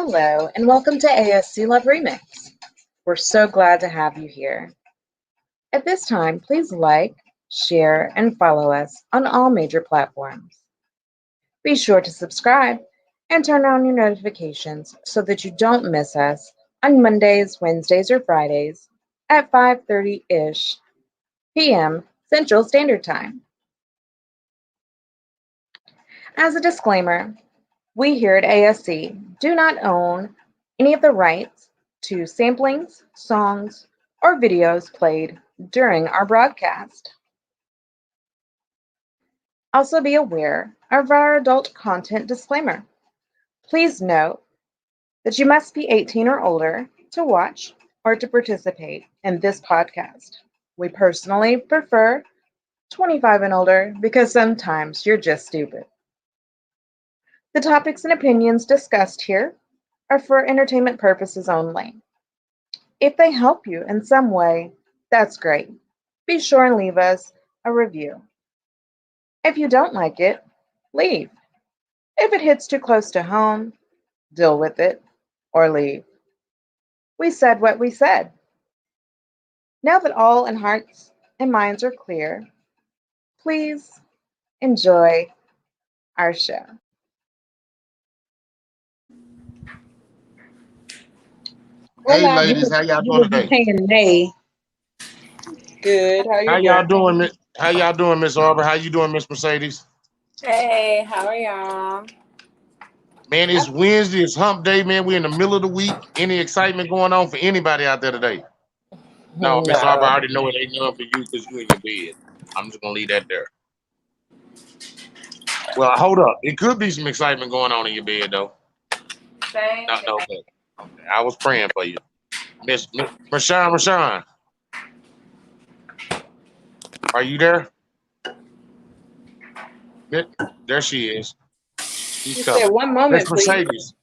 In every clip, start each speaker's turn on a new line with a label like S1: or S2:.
S1: Hello, and welcome to ASC Love Remix. We're so glad to have you here. At this time, please like, share, and follow us on all major platforms. Be sure to subscribe and turn on your notifications so that you don't miss us on Mondays, Wednesdays, or Fridays at 5:30-ish p.m. Central Standard Time. As a disclaimer, we here at ASC do not own any of the rights to samplings, songs, or videos played during our broadcast. Also be aware of our adult content disclaimer. Please note that you must be 18 or older to watch or to participate in this podcast. We personally prefer 25 and older because sometimes you're just stupid. The topics and opinions discussed here are for entertainment purposes only. If they help you in some way, that's great. Be sure and leave us a review. If you don't like it, leave. If it hits too close to home, deal with it or leave. We said what we said. Now that all in hearts and minds are clear, please enjoy our show.
S2: Hey
S1: Hola.
S2: ladies, how y'all
S3: You
S2: doing
S3: would be
S2: today?
S3: saying nay.
S1: Good. How
S2: How
S1: you
S2: y'all
S1: doing?
S2: doing? How y'all doing, Miss Arbor? How you doing, Miss Mercedes?
S4: Hey, how are y'all?
S2: Man, it's Wednesday, it's hump day, man. We're in the middle of the week. Any excitement going on for anybody out there today? No, Miss Arbor, I
S4: No.
S2: already know it ain't none for you because you in your bed. I'm just gonna leave that there. Well, hold up. It could be some excitement going on in your bed though.
S4: Same.
S2: No, okay. I was praying for you. Miss Rashawn, are you there? There she is. She's
S1: You said
S2: coming.
S1: one
S2: Miss
S1: moment, please.
S2: Mercedes,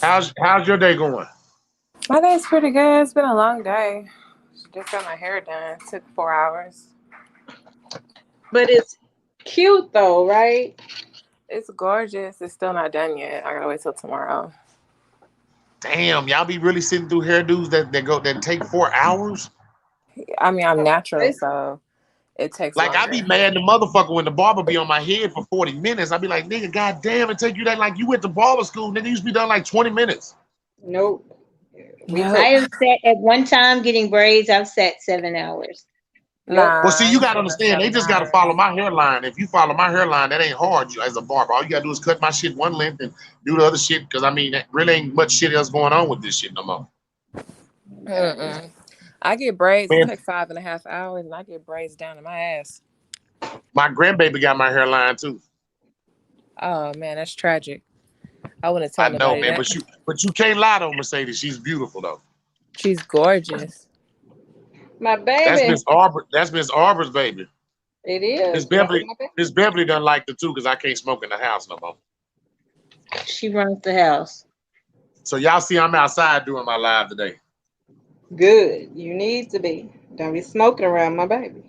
S2: how's your day going?
S4: My day's pretty good. It's been a long day. Just got my hair done. Took 4 hours.
S1: But it's cute though, right?
S4: It's gorgeous. It's still not done yet. I gotta wait till tomorrow.
S2: Damn, y'all be really sitting through hairdos that take 4 hours?
S4: I mean, I'm natural, so it takes
S2: Like I be
S4: longer.
S2: mad the motherfucker when the barber be on my head for 40 minutes. I be like, nigga, goddamn, it take you that like you went to barber school, nigga. You used to be done like 20 minutes.
S1: Nope.
S4: Nope.
S3: I have sat at one time getting braids. I've sat 7 hours.
S1: Yep.
S2: Well,
S4: Nah,
S2: see,
S4: I
S2: you
S4: ain't
S2: gotta
S4: sitting no
S2: understand, they
S4: 7
S2: just gotta
S4: hours.
S2: follow my hairline. If you follow my hairline, that ain't hard as a barber. All you gotta do is cut my shit one length and do the other shit. Cause I mean, that really ain't much shit else going on with this shit no more.
S4: Mm-mm. I get braids. It
S2: Man,
S4: takes 5.5 hours, and I get braids down to my ass.
S2: my grandbaby got my hairline too.
S4: Oh man, that's tragic. I wouldn't
S2: I
S4: tell
S2: know,
S4: nobody
S2: man,
S4: that.
S2: but you can't lie though, Mercedes. She's beautiful though.
S4: She's gorgeous.
S1: My
S2: That's
S1: baby.
S2: Miss Arbor. That's Miss Arbor's baby.
S1: It
S2: Miss
S1: is. That's
S2: Beverly.
S1: my baby.
S2: Miss Beverly doesn't like the two because I can't smoke in the house no more.
S3: She runs the house.
S2: So y'all see, I'm outside doing my live today.
S1: Good. You need to be. Don't be smoking around my baby.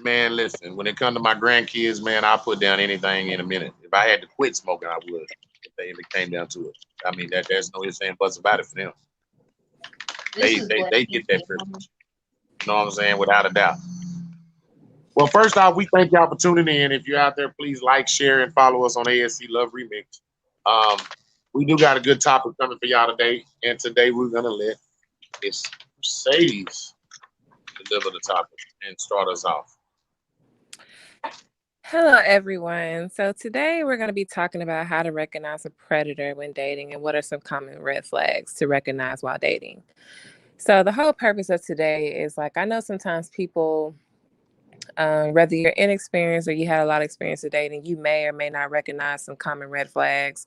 S2: Man, listen. When it comes to my grandkids, man, I'll put down anything in a minute. If I had to quit smoking, I would. If it came down to it. I mean, there's no ifs and buts about it for them. They get that privilege. You know what I'm saying? Without a doubt. Well, first off, we thank y'all for tuning in. If you're out there, please like, share, and follow us on ASC Love Remix. Um, we do got a good topic coming for y'all today, and today we're gonna let Miss Mercedes deliver the topic and start us off.
S4: Hello, everyone. So today we're going to be talking about how to recognize a predator when dating and what are some common red flags to recognize while dating. So the whole purpose of today is like, I know sometimes people, whether you're inexperienced or you had a lot of experience with dating, you may or may not recognize some common red flags.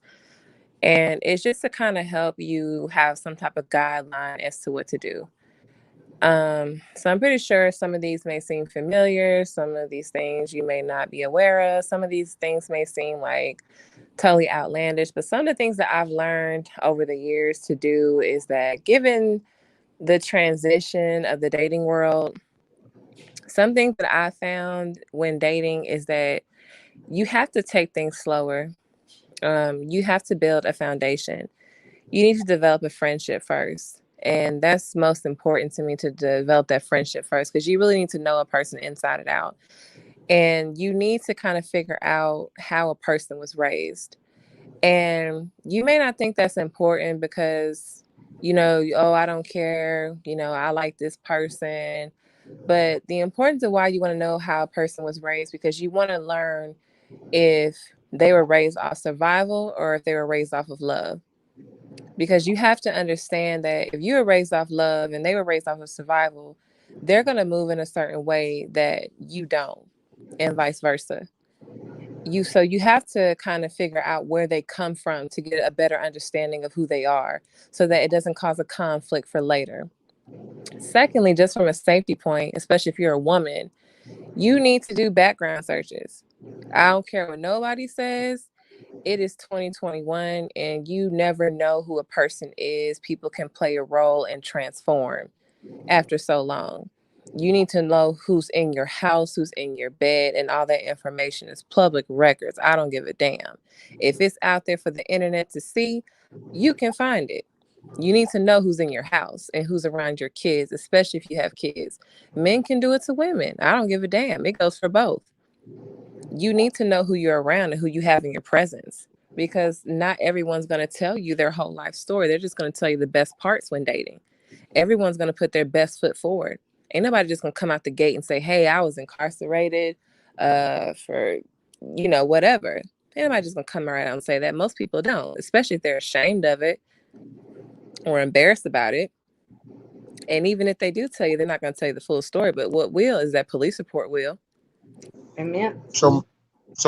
S4: And it's just to kind of help you have some type of guideline as to what to do. So I'm pretty sure some of these may seem familiar. Some of these things you may not be aware of. Some of these things may seem like totally outlandish, but some of the things that I've learned over the years to do is that given the transition of the dating world, some things that I found when dating is that you have to take things slower. You have to build a foundation. You need to develop a friendship first. And that's most important to me, to develop that friendship first, because you really need to know a person inside and out. And you need to kind of figure out how a person was raised. And you may not think that's important because, oh, I don't care, I like this person. But the importance of why you want to know how a person was raised, because you want to learn if they were raised off survival or if they were raised off of love. Because you have to understand that if you were raised off love and they were raised off of survival, they're going to move in a certain way that you don't, and vice versa. So you have to kind of figure out where they come from to get a better understanding of who they are, so that it doesn't cause a conflict for later. Secondly, just from a safety point, especially if you're a woman, you need to do background searches. I don't care what nobody says. It is 2021 and you never know who a person is. People can play a role and transform after so long. You need to know who's in your house, who's in your bed, and all that information is public records. I don't give a damn. If it's out there for the internet to see, you can find it. You need to know who's in your house and who's around your kids, especially if you have kids. Men can do it to women. I don't give a damn. It goes for both. You need to know who you're around and who you have in your presence, because not everyone's going to tell you their whole life story. They're just going to tell you the best parts when dating. Everyone's going to put their best foot forward. Ain't nobody just going to come out the gate and say, hey, I was incarcerated for, whatever. Ain't nobody just going to come right out and say that. Most people don't, especially if they're ashamed of it or embarrassed about it. And even if they do tell you, they're not going to tell you the full story. But what will is that police report will.
S1: Amen.
S2: So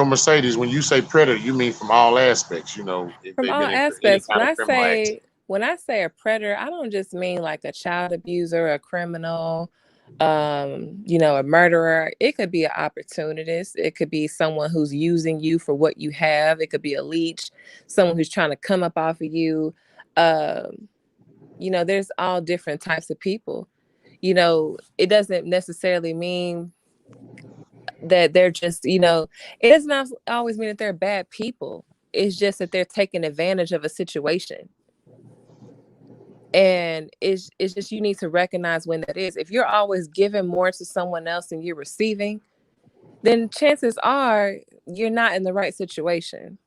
S2: Mercedes, when you say predator, you mean from all aspects, if
S4: From
S2: they've
S4: all
S2: been into any
S4: aspects.
S2: kind of criminal activity.
S4: When I say a predator, I don't just mean like a child abuser, a criminal, a murderer. It could be an opportunist. It could be someone who's using you for what you have. It could be a leech, someone who's trying to come up off of you. There's all different types of people. It doesn't necessarily mean that they're just, it does not always mean that they're bad people. It's just that they're taking advantage of a situation. And it's just, you need to recognize when that is. If you're always giving more to someone else than you're receiving, then chances are you're not in the right situation.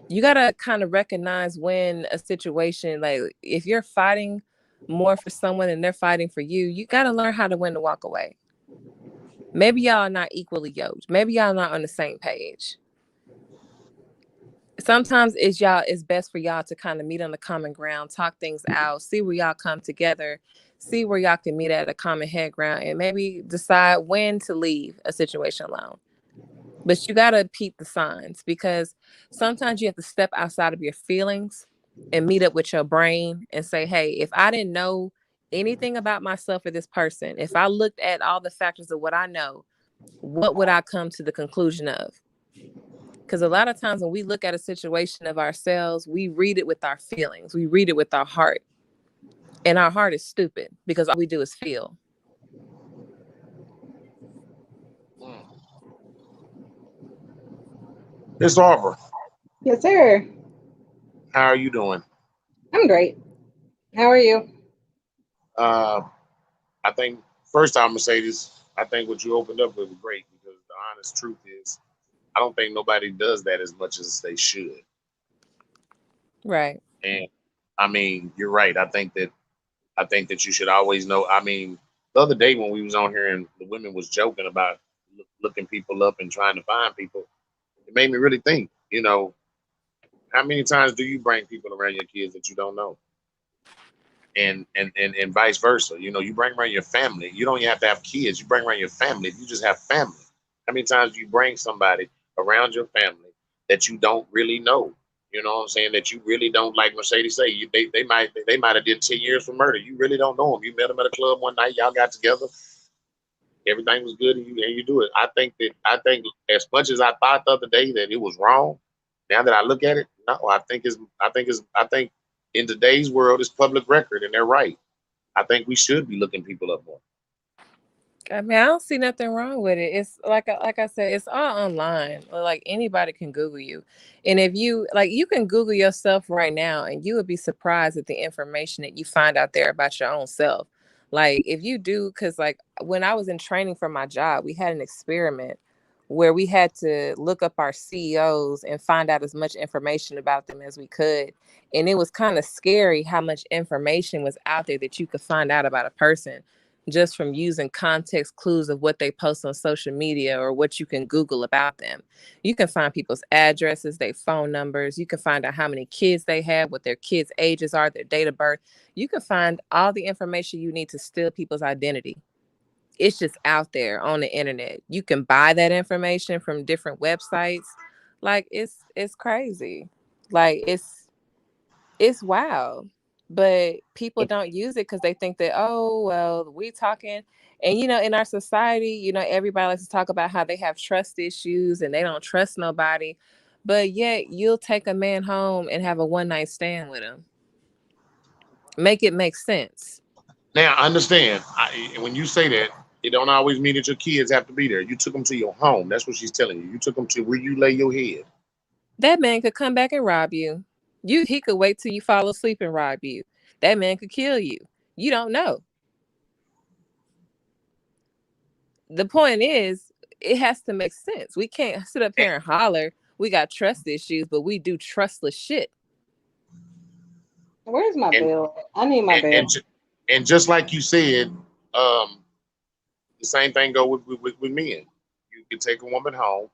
S4: You got to kind of recognize when a situation, like if you're fighting more for someone and they're fighting for you, you got to learn how to when to walk away. Maybe y'all are not equally yoked. Maybe y'all not on the same page. Sometimes it's best for y'all to kind of meet on the common ground, talk things out, see where y'all come together, see where y'all can meet at a common head ground, and maybe decide when to leave a situation alone. But you got to peep the signs, because sometimes you have to step outside of your feelings and meet up with your brain and say, hey, if I didn't know anything about myself or this person, if I looked at all the factors of what I know, what would I come to the conclusion of? Because a lot of times when we look at a situation of ourselves, we read it with our feelings. We read it with our heart. And our heart is stupid because all we do is feel.
S2: Miss Arbor,
S1: Yes, sir.
S2: how are you doing?
S1: I'm great. How are you?
S2: Uh, I think first time Mercedes, I think what you opened up with was great, because the honest truth is, I don't think nobody does that as much as they should.
S4: Right.
S2: And I mean, you're right. I think that you should always know. I mean, the other day when we was on here and the women was joking about looking people up and trying to find people, it made me really think. How many times do you bring people around your kids that you don't know? And vice versa. You bring around your family. You don't even have to have kids. You bring around your family. If you just have family, how many times do you bring somebody around your family that you don't really know? You know what I'm saying? That you really don't, like Mercedes say. They might have did 10 years for murder. You really don't know them. You met them at a club one night. Y'all got together. Everything was good, and you do it. I think as much as I thought the other day that it was wrong, now that I look at it, no, I think in today's world it's public record, and they're right. I think we should be looking people up more.
S4: I mean, I don't see nothing wrong with it. It's like I said, it's all online. Like anybody can Google you, and if you like, you can Google yourself right now, and you would be surprised at the information that you find out there about your own self. Like if you do, because like when I was in training for my job, we had an experiment where we had to look up our CEOs and find out as much information about them as we could, and it was kind of scary how much information was out there that you could find out about a person just from using context clues of what they post on social media or what you can Google about them. You can find people's addresses, their phone numbers. You can find out how many kids they have, what their kids' ages are, their date of birth. You can find all the information you need to steal people's identity. It's just out there on the internet. You can buy that information from different websites. Like it's crazy. Like it's wild, but people don't use it because they think that, oh well, we talking. And in our society, everybody likes to talk about how they have trust issues and they don't trust nobody, but yet you'll take a man home and have a one night stand with him. Make it make sense.
S2: Now, understand, when you say that, it don't always mean that your kids have to be there. You took them to your home. That's what she's telling you. You took them to where you lay your head.
S4: That man could come back and rob you. He could wait till you fall asleep and rob you. That man could kill you. You don't know. The point is, it has to make sense. We can't sit up
S2: And,
S4: here and holler we got trust issues, but we do trustless shit.
S1: Where's my
S2: and,
S1: bill? I need my
S2: and,
S1: bill.
S2: and, and just like you said, the same thing go with men. You can take a woman home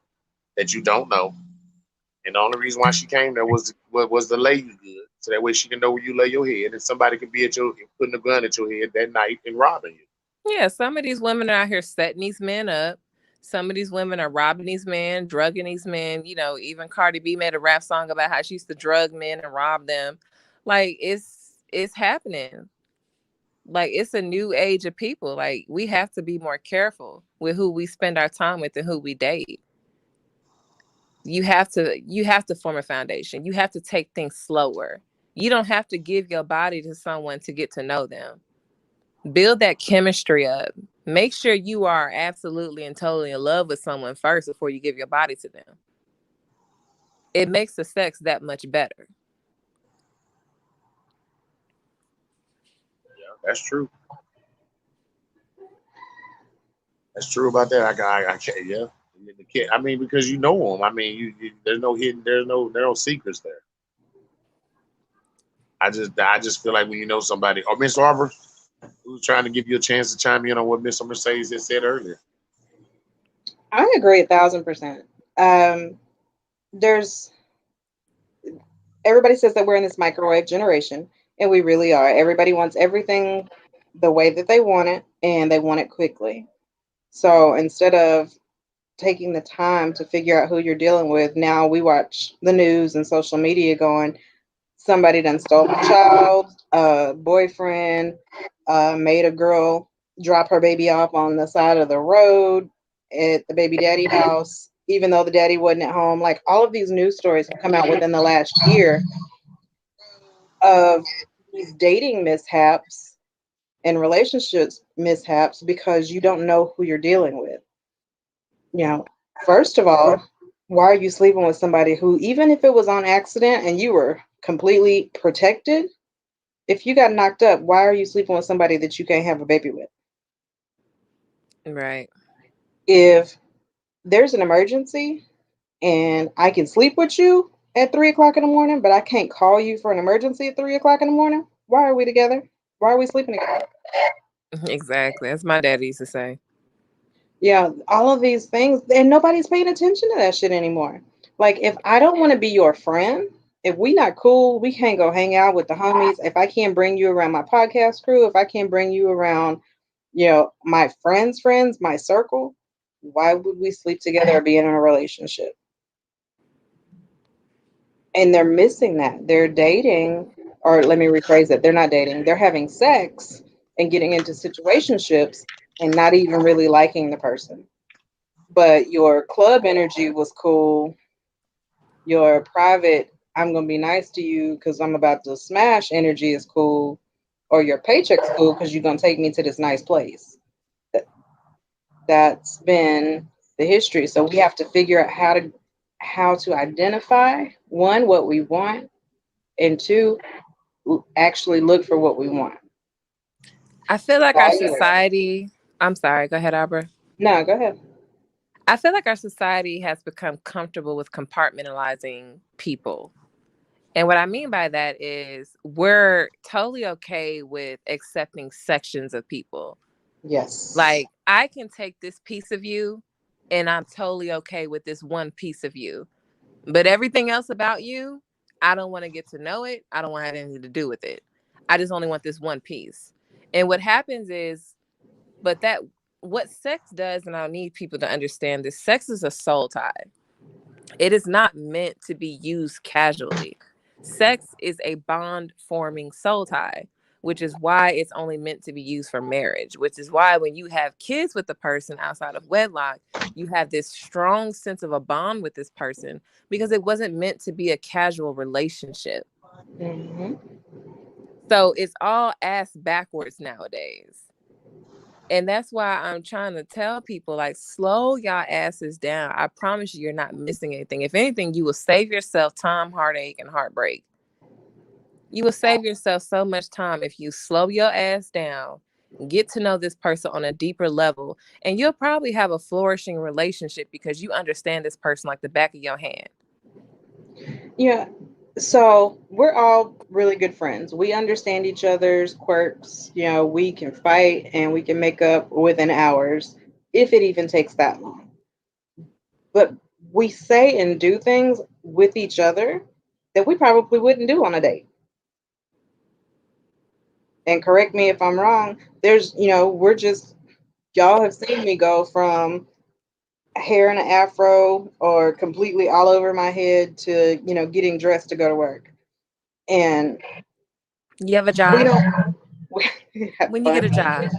S2: that you don't know, and the only reason why she came there was to lay you good, so that way she can know where you lay your head, and somebody could be putting a gun at your head that night and robbing you.
S4: Yeah, some of these women are out here setting these men up. Some of these women are robbing these men, drugging these men. Even Cardi B made a rap song about how she used to drug men and rob them. Like it's happening. Like it's a new age of people. Like we have to be more careful with who we spend our time with and who we date. You have to form a foundation. You have to take things slower. You don't have to give your body to someone to get to know them. Build that chemistry up. Make sure you are absolutely and totally in love with someone first before you give your body to them. It makes the sex that much better.
S2: Yeah, that's true. That's true about that. I can't. Yeah. I mean, because you know them. I mean, there's no hidden. There's no secrets there. I just feel like when you know somebody, or Miss Arbor, who's trying to give you a chance to chime in on what Miss Mercedes had said earlier.
S1: I agree 1,000%. There's Everybody says that we're in this microwave generation, and we really are. Everybody wants everything the way that they want it, and they want it quickly. So instead of taking the time to figure out who you're dealing with, now we watch the news and social media going, somebody done stole my child, boyfriend, made a girl drop her baby off on the side of the road at the baby daddy house, even though the daddy wasn't at home. Like all of these news stories have come out within the last year of these dating mishaps and relationships mishaps because you don't know who you're dealing with. You know, first of all, why are you sleeping with somebody who, even if it was on accident and you were completely protected, if you got knocked up, why are you sleeping with somebody that you can't have a baby with?
S4: Right.
S1: If there's an emergency and I can sleep with you at 3 o'clock in the morning, but I can't call you for an emergency at 3 o'clock in the morning, why are we together? Why are we sleeping together?
S4: Exactly. That's my daddy used to say.
S1: Yeah, all of these things, and nobody's paying attention to that shit anymore. Like, if I don't want to be your friend, if we not cool, we can't go hang out with the homies. If I can't bring you around my podcast crew, if I can't bring you around, my friends, my circle, why would we sleep together or be in a relationship? And they're missing that. They're dating, or let me rephrase it, they're not dating. They're having sex and getting into situationships and not even really liking the person. But your club energy was cool. Your private, I'm going to be nice to you because I'm about to smash energy is cool. Or your paycheck's cool because you're going to take me to this nice place. That's been the history. So we have to figure out how to identify, one, what we want, and two, actually look for what we want.
S4: I feel like our
S1: Value it.
S4: society, I'm sorry, go ahead, Abra.
S1: No, go ahead.
S4: I feel like our society has become comfortable with compartmentalizing people. And what I mean by that is we're totally okay with accepting sections of people.
S1: Yes.
S4: Like, I can take this piece of you and I'm totally okay with this one piece of you. But everything else about you, I don't want to get to know it. I don't want to have anything to do with it. I just only want this one piece. And what happens is, but that what sex does, and I need people to understand this, sex is a soul tie. It is not meant to be used casually. Sex is a bond forming soul tie, which is why it's only meant to be used for marriage, which is why when you have kids with the person outside of wedlock, you have this strong sense of a bond with this person because it wasn't meant to be a casual relationship.
S1: Mm-hmm.
S4: So it's all ass backwards nowadays. And that's why I'm trying to tell people, like, slow y'all asses down. I promise you're not missing anything. If anything, you will save yourself time, heartache, and heartbreak. You will save yourself so much time if you slow your ass down, get to know this person on a deeper level, and you'll probably have a flourishing relationship because you understand this person like the back of your hand.
S1: Yeah. So we're all really good friends. We understand each other's quirks. We can fight and we can make up within hours, if it even takes that long. But we say and do things with each other that we probably wouldn't do on a date. And correct me if I'm wrong. We're just, y'all have seen me go from hair in an afro or completely all over my head to, getting dressed to go to work. And
S4: You have a
S1: we
S4: job?
S1: don't we have
S4: When you get
S1: fun.
S4: a job?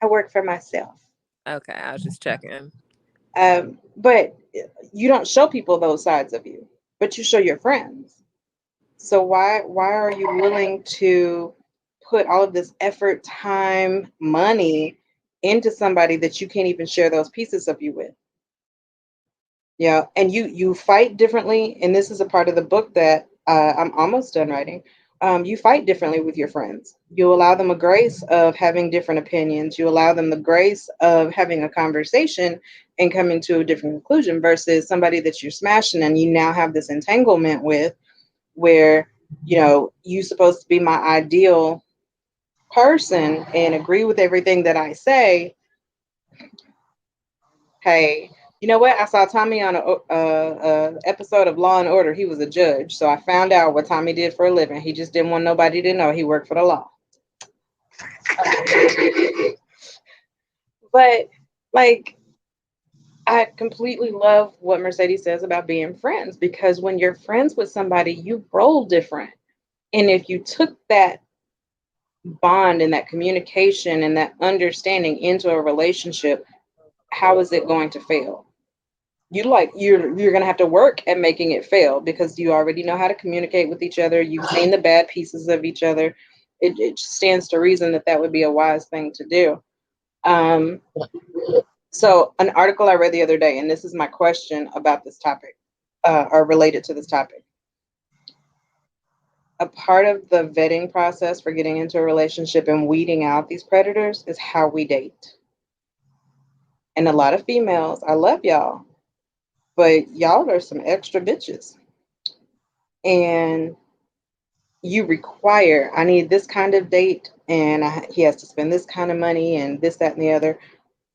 S1: I work for myself.
S4: Okay, I was just checking.
S1: But you don't show people those sides of you, but you show your friends. So why are you willing to put all of this effort, time, money into somebody that you can't even share those pieces of you with? Yeah, and you fight differently, and this is a part of the book that I'm almost done writing. You fight differently with your friends. You allow them a grace of having different opinions. You allow them the grace of having a conversation and coming to a different conclusion versus somebody that you're smashing and you now have this entanglement with, where you're supposed to be my ideal person and agree with everything that I say. Hey, you know what? I saw Tommy on a episode of Law and Order. He was a judge, so I found out what Tommy did for a living. He just didn't want nobody to know he worked for the law. But like, I completely love what Mercedes says about being friends, because when you're friends with somebody, you roll different. And if you took that bond and that communication and that understanding into a relationship, how is it going to fail? You're gonna have to work at making it fail because you already know how to communicate with each other. You've seen the bad pieces of each other. It stands to reason that that would be a wise thing to do. Um, so an article I read the other day, and this is my question about this topic, or related to this topic. A part of the vetting process for getting into a relationship and weeding out these predators is how we date. And a lot of females, I love y'all, but y'all are some extra bitches. And I need this kind of date, and he has to spend this kind of money and this, that, and the other.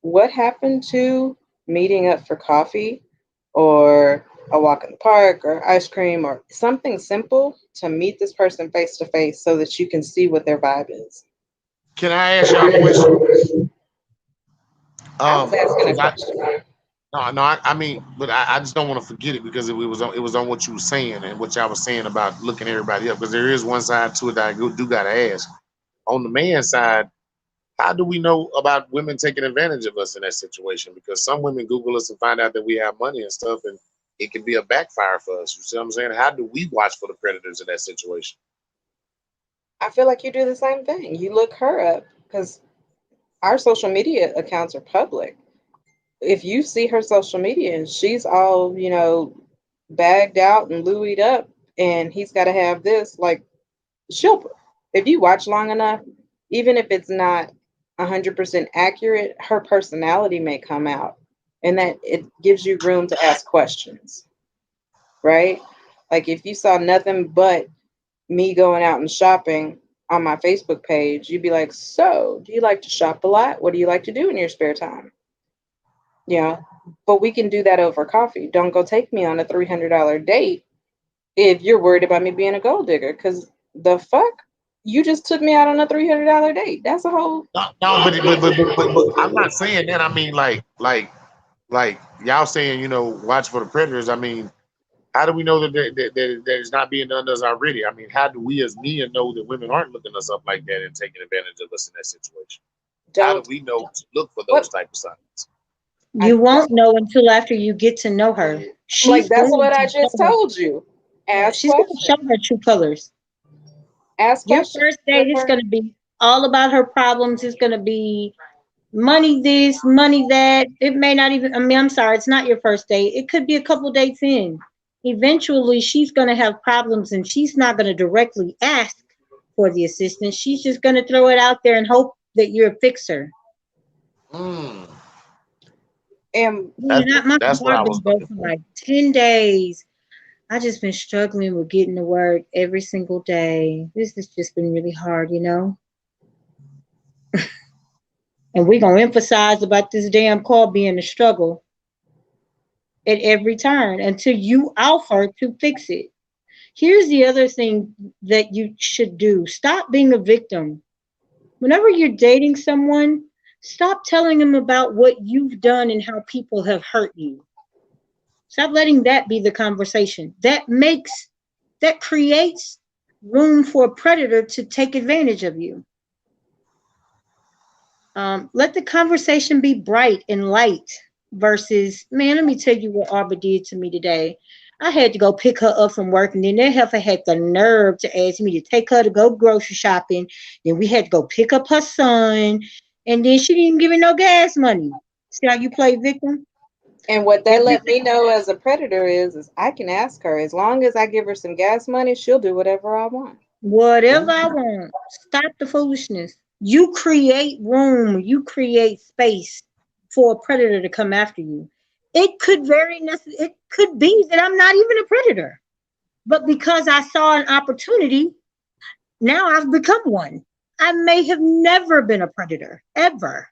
S1: What happened to meeting up for coffee or a walk in the park or ice cream or something simple to meet this person face to face so that you can see what their vibe is?
S2: Can I ask y'all a question?
S1: I was asking a
S2: 'Cause
S1: question.
S2: I mean, but I just don't want to forget it because it was on what you were saying and what y'all was saying about looking everybody up, because there is one side to it that do gotta ask. On the man side, how do we know about women taking advantage of us in that situation? Because some women Google us and find out that we have money and stuff, and it can be a backfire for us. You see what I'm saying? How do we watch for the predators in that situation?
S1: I feel like you do the same thing. You look her up because our social media accounts are public. if you see her social media and she's all, bagged out and louied up and he's got to have this, like, she'll, if you watch long enough, even if it's not 100% accurate, her personality may come out and that it gives you room to ask questions, right? Like if you saw nothing but me going out and shopping on my Facebook page, you'd be like, so do you like to shop a lot? What do you like to do in your spare time? But we can do that over coffee. Don't go take me on a $300 date if you're worried about me being a gold digger, because the fuck, you just took me out on a $300 date. That's a whole.
S2: No, but I'm not saying that. I mean, like y'all saying, watch for the predators. I mean, how do we know that it's not being done to us already? I mean, how do we as men know that women aren't looking us up like that and taking advantage of us in that situation? How do we know to look for those type of signs?
S3: You won't know until after you get to know her.
S1: Like that's what I just told you.
S3: She's going to show her true colors.
S1: Ask
S3: Your
S1: questions.
S3: first date is going to be all about her problems. It's going to be money this, money that. It may not even, I'm sorry, it's not your first date. It could be a couple dates in. Eventually, she's going to have problems and she's not going to directly ask for the assistance. She's just going to throw it out there and hope that you're a fixer.
S1: And
S2: that's what I was looking
S3: for. Like 10 days. I just been struggling with getting to work every single day. This has just been really hard, And we're going to emphasize about this damn call being a struggle at every turn until you offer to fix it. Here's the other thing that you should do. Stop being a victim. Whenever you're dating someone, stop telling them about what you've done and how people have hurt you. Stop letting that be the conversation. That creates room for a predator to take advantage of you. Let the conversation be bright and light versus, man, let me tell you what Arbor did to me today. I had to go pick her up from work, and then that heifer had the nerve to ask me to take her to go grocery shopping. Then we had to go pick up her son, and then she didn't even give me no gas money. See how you play victim?
S1: And what that let me know as a predator is I can ask her, as long as I give her some gas money, she'll do whatever I want.
S3: Whatever I want. Stop the foolishness. You create room, you create space for a predator to come after you. It could be that I'm not even a predator. But because I saw an opportunity, now I've become one. I may have never been a predator, ever.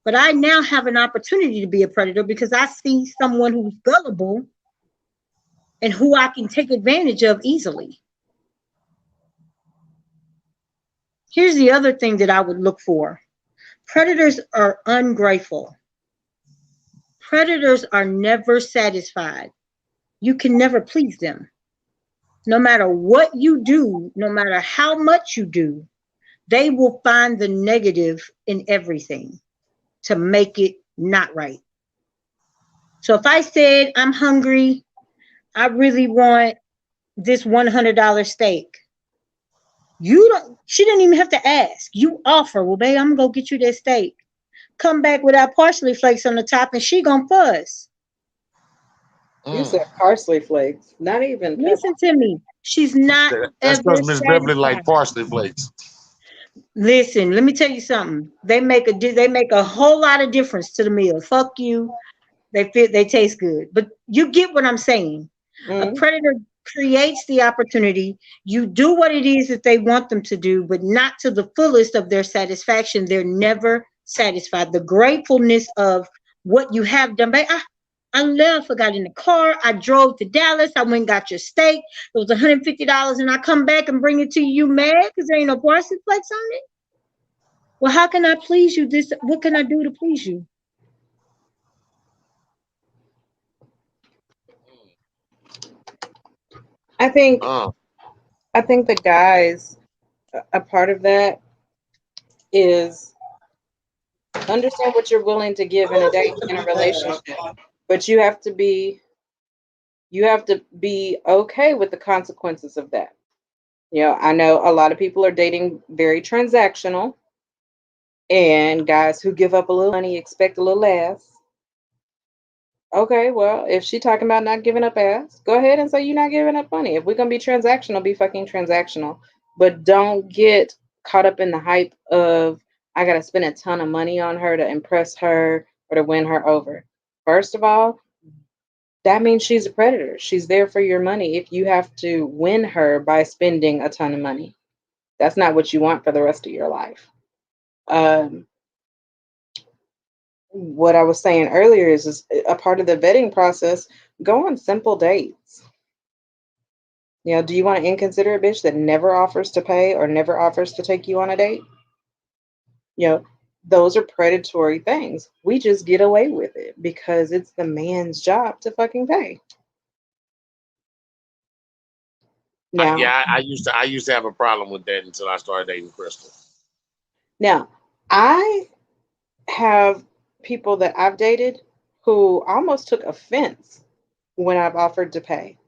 S3: But I now have an opportunity to be a predator because I see someone who's gullible and who I can take advantage of easily. Here's the other thing that I would look for. Predators are ungrateful. Predators are never satisfied. You can never please them. No matter what you do, no matter how much you do, they will find the negative in everything to make it not right. So if I said, I'm hungry, I really want this $100 steak. She didn't even have to ask. You offer, well, babe, I'm gonna go get you that steak. Come back without parsley flakes on the top and she gonna fuzz.
S1: You said parsley flakes, not even.
S3: Listen to me. She's not.
S2: That's because Miss Beverly like parsley flakes.
S3: Listen, let me tell you something. They make a whole lot of difference to the meal. Fuck you. They taste good. But you get what I'm saying. A predator creates the opportunity. You do what it is that they want them to do, but not to the fullest of their satisfaction. They're never satisfied. The gratefulness of what you have done. I left, I got in the car, I drove to Dallas, I went and got your steak. It was $150, and I come back and bring it to you mad because there ain't no parsley flakes on it. Well, how can I please you? What can I do to please you?
S1: I think the guys, a part of that is understand what you're willing to give in a date, in a relationship, but you have to be okay with the consequences of that. I know a lot of people are dating very transactional, and guys who give up a little money expect a little less. Okay, well, if she talking about not giving up ass, go ahead and say you're not giving up money. If we're gonna be transactional, be fucking transactional. But don't get caught up in the hype of I gotta spend a ton of money on her to impress her or to win her over. First of all, that means she's a predator. She's there for your money if you have to win her by spending a ton of money. That's not what you want for the rest of your life. Um, what I was saying earlier is a part of the vetting process. Go on simple dates. You know, do you want an inconsiderate bitch that never offers to pay or never offers to take you on a date? You know, those are predatory things. We just get away with it because it's the man's job to fucking pay. Now,
S2: I used to have a problem with that until I started dating Crystal.
S1: now, I have people that I've dated who almost took offense when I've offered to pay.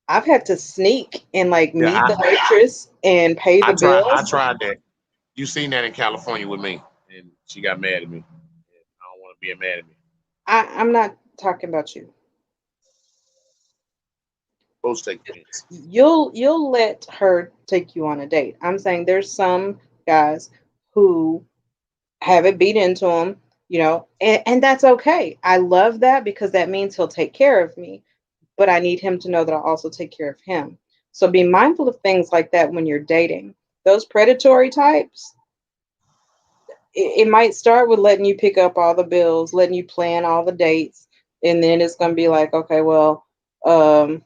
S1: I've had to sneak and like
S2: Yeah,
S1: meet the waitress and pay the
S2: I
S1: bills.
S2: tried that. You seen that in California with me, and she got mad at me. I don't want to be mad at me.
S1: I'm not talking about you.
S2: Both take offense.
S1: You'll let her take you on a date. I'm saying there's some guys who have it beat into them, you know, and that's okay. I love that because that means he'll take care of me, but I need him to know that I'll also take care of him. So be mindful of things like that when you're dating. Those predatory types, it might start with letting you pick up all the bills, letting you plan all the dates, and then it's going to be like, okay, well, um,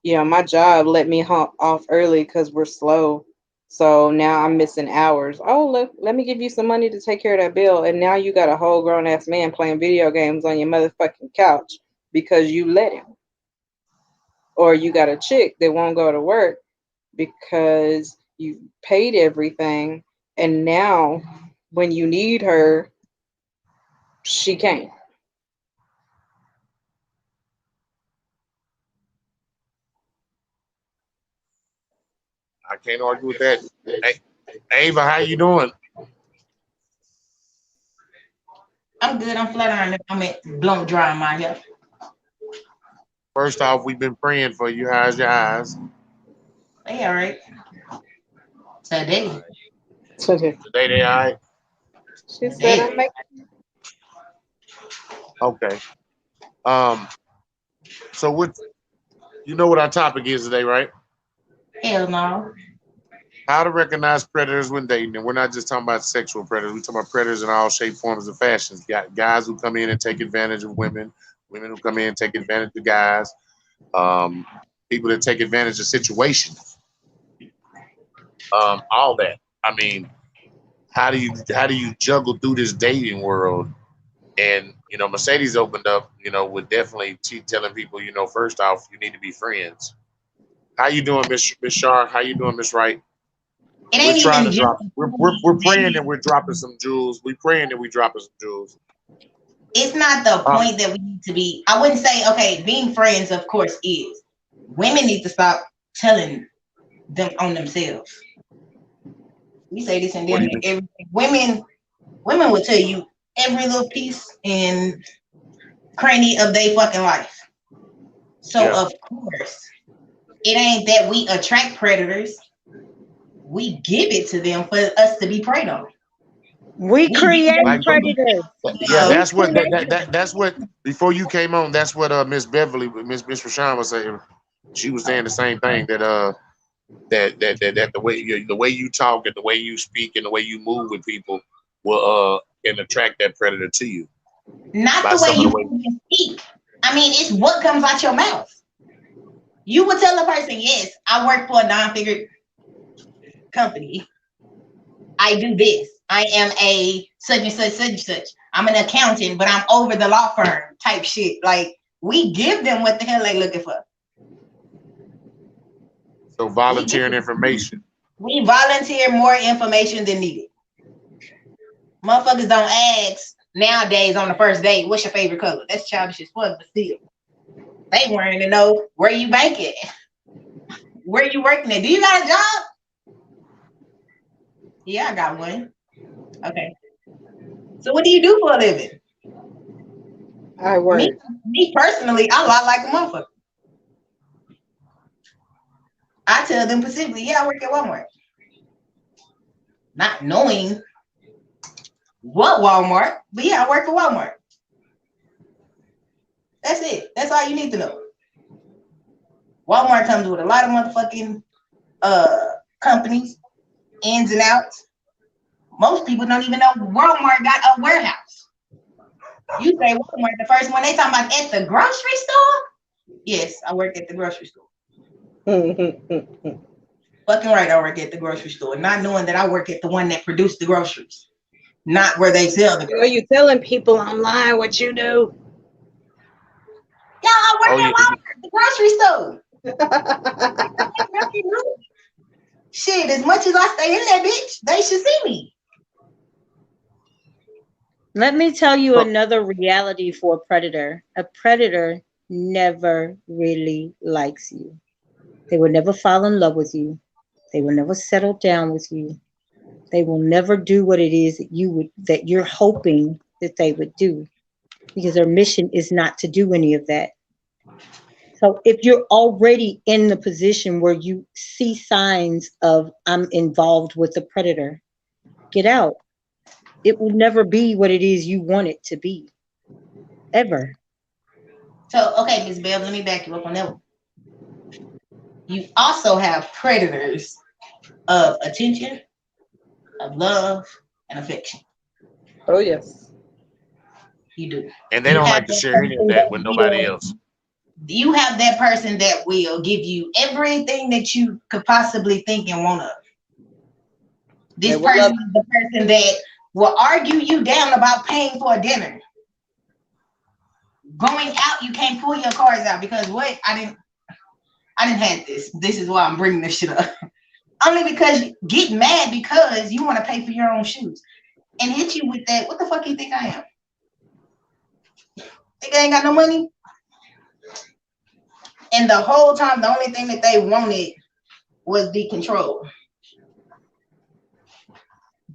S1: you know, my job let me off early because we're slow. So now I'm missing hours. Oh, look, let me give you some money to take care of that bill. And now you got a whole grown ass man playing video games on your motherfucking couch because you let him. Or you got a chick that won't go to work because you paid everything. And now when you need her, she can't.
S2: I can't argue with that. Hey, Ava, how you doing?
S5: I'm good. I'm flat iron. I'm at blown dry in my hair.
S2: First off, we've been praying for you. How's your eyes?
S5: They all right. Today.
S1: Today.
S2: Today they all right?
S1: She said,
S5: Today.
S1: I'm making.
S2: Okay. Um. So what? You know what our topic is today, right?
S5: Hell no.
S2: How to recognize predators when dating, and we're not just talking about sexual predators. We're talking about predators in all shape, forms, and fashions. Got guys who come in and take advantage of women, women who come in and take advantage of guys, um, people that take advantage of situations. All that. I mean, how do you juggle through this dating world? And Mercedes opened up, with definitely telling people, first off, you need to be friends. How you doing, Miss Shar? How you doing, Miss Wright?
S5: It
S2: We're
S5: ain't
S2: trying
S5: even
S2: to
S5: just
S2: drop. We're praying that we're dropping some jewels. We're praying that we dropping some jewels.
S5: it's not the
S2: Um,
S5: point that we need to be. I wouldn't say, okay, being friends, of course, is. Women need to stop telling them on themselves. We say this and
S2: what do
S5: then
S2: you mean?
S5: everything. Women will tell you every little piece and cranny of their fucking life. So
S2: Yeah.
S5: of course, it ain't that we attract predators. We give it to them for us to be preyed on.
S3: We
S5: We give
S3: create
S5: them
S2: Like,
S3: predators.
S2: yeah,
S5: uh,
S3: We
S2: that's what
S3: create them.
S2: that's what before you came on. That's what Miss Rashawn was saying. She was saying the same thing that the way you talk and the way you speak and the way you move with people will can attract that predator to you
S5: not
S2: by
S5: the way
S2: some of
S5: you
S2: the way.
S5: move and speak. I mean, it's what comes out your mouth. You would tell a person, yes, I work for a non-figure company. I do this. I am a such and such, such and such. I'm an accountant, but I'm over the law firm type shit. Like, we give them what the hell they looking for.
S2: So
S5: We give
S2: volunteering
S5: them.
S2: information.
S5: We volunteer more information than needed. Motherfuckers don't ask nowadays on the first date, what's your favorite color? That's childish as fuck, but still. They wanting to know where you banking, where you working at. Do you got a job? Yeah, I got one. Okay. So what do you do for a living?
S1: I work.
S5: Me personally, I lie like a motherfucker. I tell them specifically, yeah, I work at Walmart. Not knowing what Walmart, but yeah, I work for Walmart. That's it. That's all you need to know. Walmart comes with a lot of motherfucking companies, ins and outs. Most people don't even know Walmart got a warehouse. You say Walmart, the first one they talking about at the grocery store? Yes, I work at the grocery store. Fucking right, I work at the grocery store, not knowing that I work at the one that produced the groceries, not where they sell the groceries.
S1: Are you telling people online what you do?
S5: Yeah, I work at Walmart, the grocery store. Shit, as much as I stay in that bitch, they should see me.
S3: Let me tell you another reality for a predator. A predator never really likes you. They will never fall in love with you. They will never settle down with you. They will never do what it is that you're hoping that they would do, because their mission is not to do any of that. So if you're already in the position where you see signs of I'm involved with the predator, get out. It will never be what it is you want it to be. Ever.
S5: So, okay, Ms. Bell, let me back you up on that one. You also have predators of attention, of love, and affection.
S1: Oh, yes.
S5: You do.
S2: And they don't like to share any of that with nobody else.
S5: You have that person that will give you everything that you could possibly think and want of. This person is the person that will argue you down about paying for a dinner. Going out, you can't pull your cards out because what? I didn't have this. This is why I'm bringing this shit up. Only because you get mad because you want to pay for your own shoes and hit you with that. What the fuck you think I am? Think I ain't got no money? And the whole time, the only thing that they wanted was the control.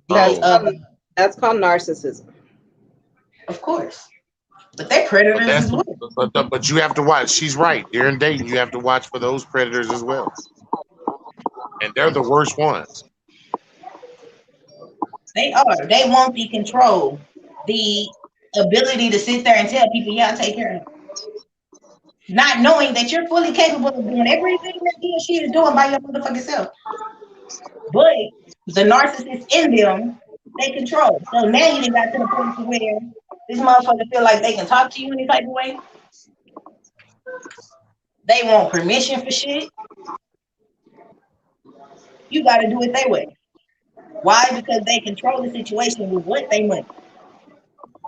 S1: That's called narcissism.
S5: Of course. But they're predators as well.
S2: But you have to watch. She's right. During dating, you have to watch for those predators as well. And they're the worst ones.
S5: They are. They want the control. The ability to sit there and tell people, yeah, I'll take care of it. Not knowing that you're fully capable of doing everything that he or she is doing by your motherfucking self. But the narcissist in them, they control. So now you got to the point where this motherfucker feel like they can talk to you any type of way. They want permission for shit. You got to do it their way. Why? Because they control the situation with what they money.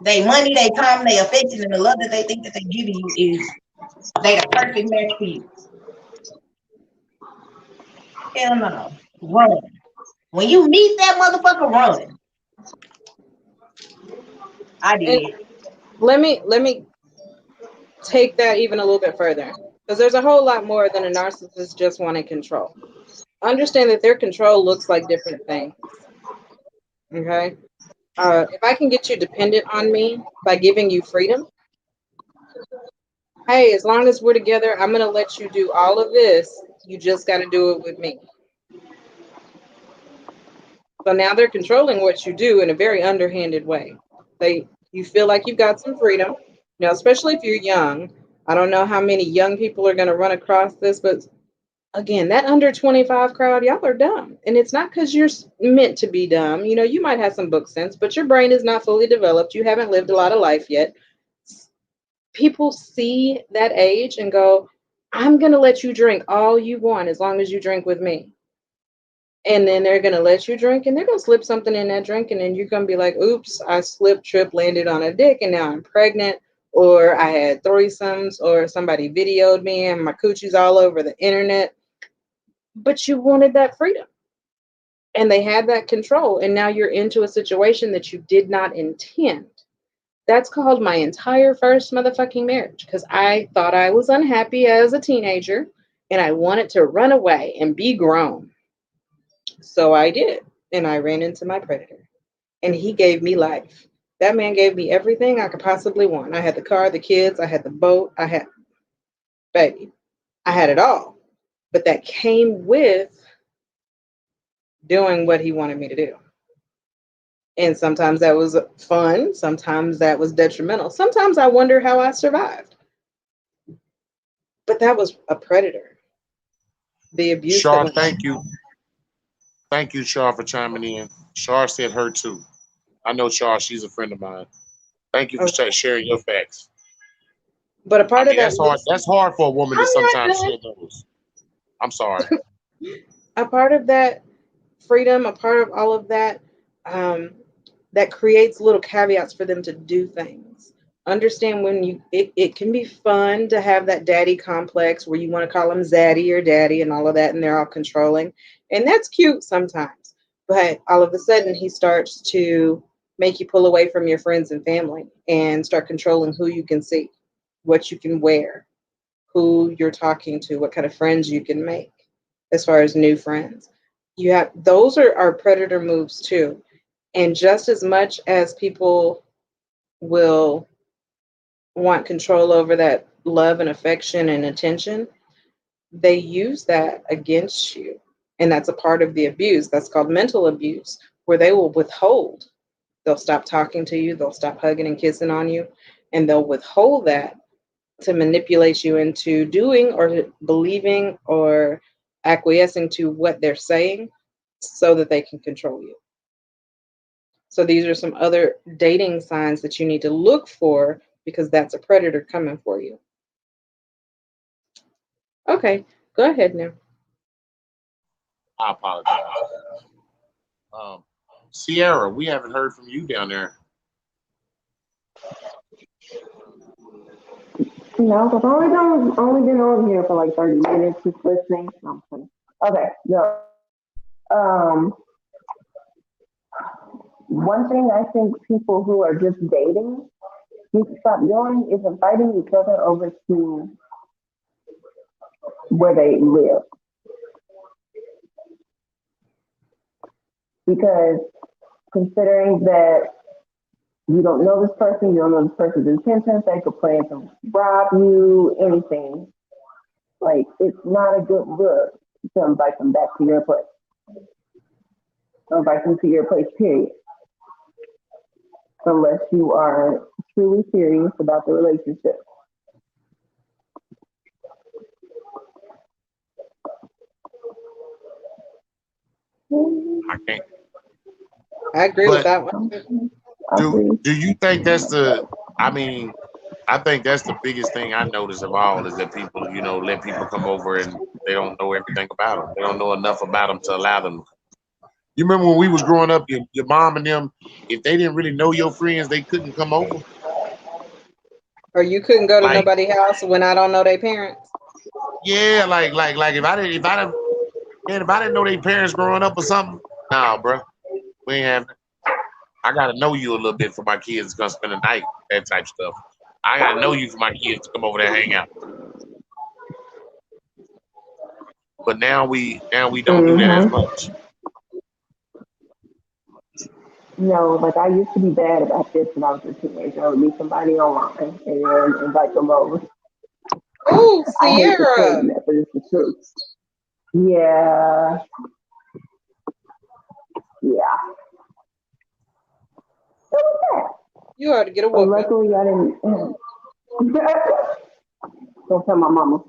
S5: They money, they time, they affection, and the love that they think that they give you is they the perfect match for you. Hell no. Run. When you meet that motherfucker, run. I did.
S1: And let me take that even a little bit further, because there's a whole lot more than a narcissist just wanting control. Understand that their control looks like different things. Okay? If I can get you dependent on me by giving you freedom, hey, as long as we're together, I'm going to let you do all of this. You just got to do it with me. So now they're controlling what you do in a very underhanded way. You feel like you've got some freedom. Now, especially if you're young. I don't know how many young people are going to run across this, but again, that under 25 crowd, y'all are dumb. And it's not because you're meant to be dumb. You know, you might have some book sense, but your brain is not fully developed. You haven't lived a lot of life yet. People see that age and go, I'm going to let you drink all you want as long as you drink with me. And then they're going to let you drink and they're going to slip something in that drink. And then you're going to be like, oops, I slipped, tripped, landed on a dick, and now I'm pregnant. Or I had threesomes, or somebody videoed me and my coochie's all over the internet. But you wanted that freedom. And they had that control. And now you're into a situation that you did not intend. That's called my entire first motherfucking marriage, because I thought I was unhappy as a teenager and I wanted to run away and be grown. So I did. And I ran into my predator. And he gave me life. That man gave me everything I could possibly want. I had the car, the kids, I had the boat, baby, I had it all. But that came with doing what he wanted me to do. And sometimes that was fun, sometimes that was detrimental. Sometimes I wonder how I survived. But that was a predator. The abuse that
S2: Shar,
S1: went.
S2: thank you. Thank you, Shar, for chiming in. Shar said her too. I know Shar, she's a friend of mine. Thank you for
S1: Okay.
S2: sharing your facts.
S1: But a
S2: I
S1: part of
S2: mean,
S1: that
S2: that's hard.
S1: list,
S2: That's hard for a woman to
S1: I'm not
S2: sometimes
S1: done.
S2: share those. I'm sorry.
S1: A part of that freedom, a part of all of that, um, that creates little caveats for them to do things. Understand when it can be fun to have that daddy complex where you want to call him zaddy or daddy and all of that, and they're all controlling. And that's cute sometimes. But all of a sudden, he starts to make you pull away from your friends and family and start controlling who you can see, what you can wear, who you're talking to, what kind of friends you can make as far as new friends. You have those are predator moves too. And just as much as people will want control over that love and affection and attention, they use that against you. And that's a part of the abuse. That's called mental abuse, where they will withhold. They'll stop talking to you, they'll stop hugging and kissing on you, and they'll withhold that to manipulate you into doing or believing or acquiescing to what they're saying so that they can control you. So these are some other dating signs that you need to look for because that's a predator coming for you. Okay, go ahead now.
S2: I apologize. Um, Sierra, we haven't heard from you down there.
S6: No, because only been on here for like 30 minutes just listening. No, I'm kidding. Okay, no. Um, one thing I think people who are just dating need to stop doing is inviting each other over to where they live. Because considering that you don't know this person, you don't know this person's intentions, they could plan to rob you, anything. Like, it's not a good look to invite them back to your place. Invite them to your place, period. Unless you are truly serious about the relationship.
S2: I can't.
S1: I agree with
S2: But
S1: that one.
S6: I agree.
S2: do you think that's the? I mean, I think that's the biggest thing I notice of all is that people, let people come over and they don't know everything about them. They don't know enough about them to allow them. You remember when we was growing up, your mom and them, if they didn't really know your friends, they couldn't come over.
S1: Or you couldn't go to
S2: Like,
S1: nobody's house when I don't know their parents.
S2: yeah, like if I didn't know their parents growing up or something, nah, bro, we ain't having it. I gotta know you a little bit for my kids to come spend the night, that type of stuff. I gotta know you for my kids to come over there and hang out. But now we don't do that as
S6: Mm-hmm.
S2: much.
S6: No, like I used to be bad about this when I was a teenager. I would meet somebody online and then invite them over.
S1: Oh,
S6: I hate to tell you
S1: Sierra,
S6: that, but it's the truth. Yeah, yeah. So what's that?
S1: you ought to get a
S6: But
S1: whooping.
S6: luckily I didn't. Don't tell my mama.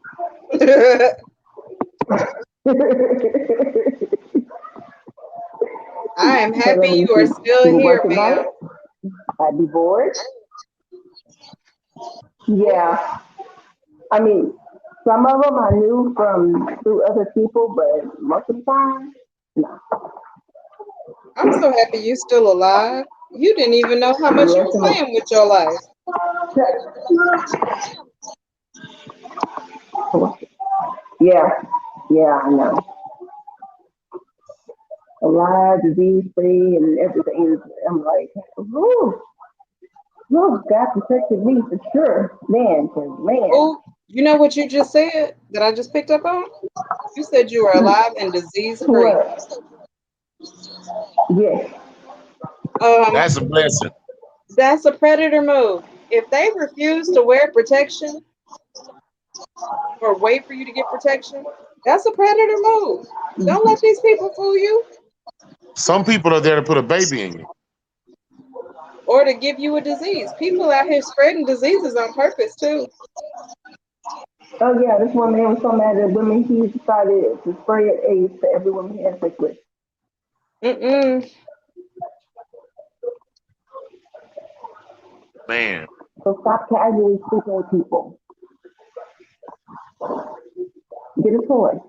S1: I am
S6: But
S1: happy
S6: at
S1: you
S6: least
S1: are
S6: she
S1: still
S6: would
S1: here,
S6: work at night.
S1: ma'am.
S6: I'd be bored. Yeah, I mean, some of them I knew from through other people, but most of the time, no.
S1: I'm so happy you still alive. You didn't even know how much you
S6: Yes,
S1: were playing with your life.
S6: yeah, yeah, I know. Alive, disease free, and everything. I'm like, whoo, whoo, God protected me for sure, man. 'Cause, man,
S1: Oh, you know what you just said that I just picked up on? You said you were alive and disease free.
S6: what? Yes,
S1: Um,
S2: That's a blessing.
S1: That's a predator move. If they refuse to wear protection or wait for you to get protection, that's a predator move. Don't let these people fool you
S2: Some people are there to put a baby in you.
S1: or to give you a disease. People out here spreading diseases on purpose too.
S6: Oh yeah, this one man was so mad at women he decided to spray AIDS to every woman he had sex with.
S1: Mm-mm.
S2: Man.
S6: So stop casually speaking with people. Get a toy.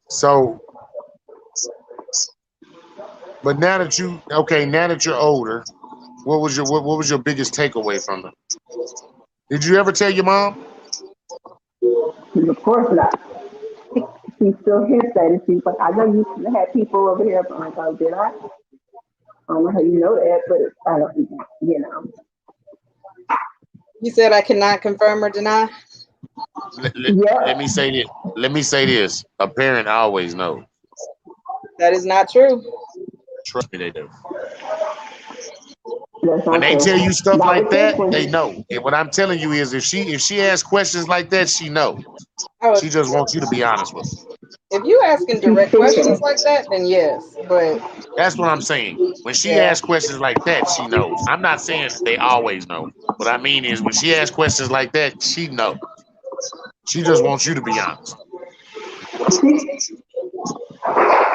S2: So, but now that now that you're older, what was your biggest takeaway from it? Did you ever tell your mom?
S6: Of course not. She still hints at it. She's like, I know you had people over here. I'm like, oh, did I? I don't know how you know that, but I don't, you know.
S1: You said I cannot confirm or deny.
S2: Let me say this. Let me say this. A parent always knows.
S1: That is not true.
S2: Trust me, they do.
S6: That's
S2: When
S6: not
S2: they
S6: true.
S2: tell you stuff
S6: Not
S2: like
S6: with this
S2: that, they
S6: one.
S2: know. And what I'm telling you is, if she asks questions like that, she knows.
S1: Oh,
S2: She just wants you to be honest with her.
S1: if you asking
S6: She's
S1: direct questions
S6: fishing.
S1: like that, then yes. But
S2: That's what I'm saying. When she
S1: yeah,
S2: asks questions like that, she knows. I'm not saying they always know. What I mean is, when she asks questions like that, she knows. She just wants you to be honest.
S6: She,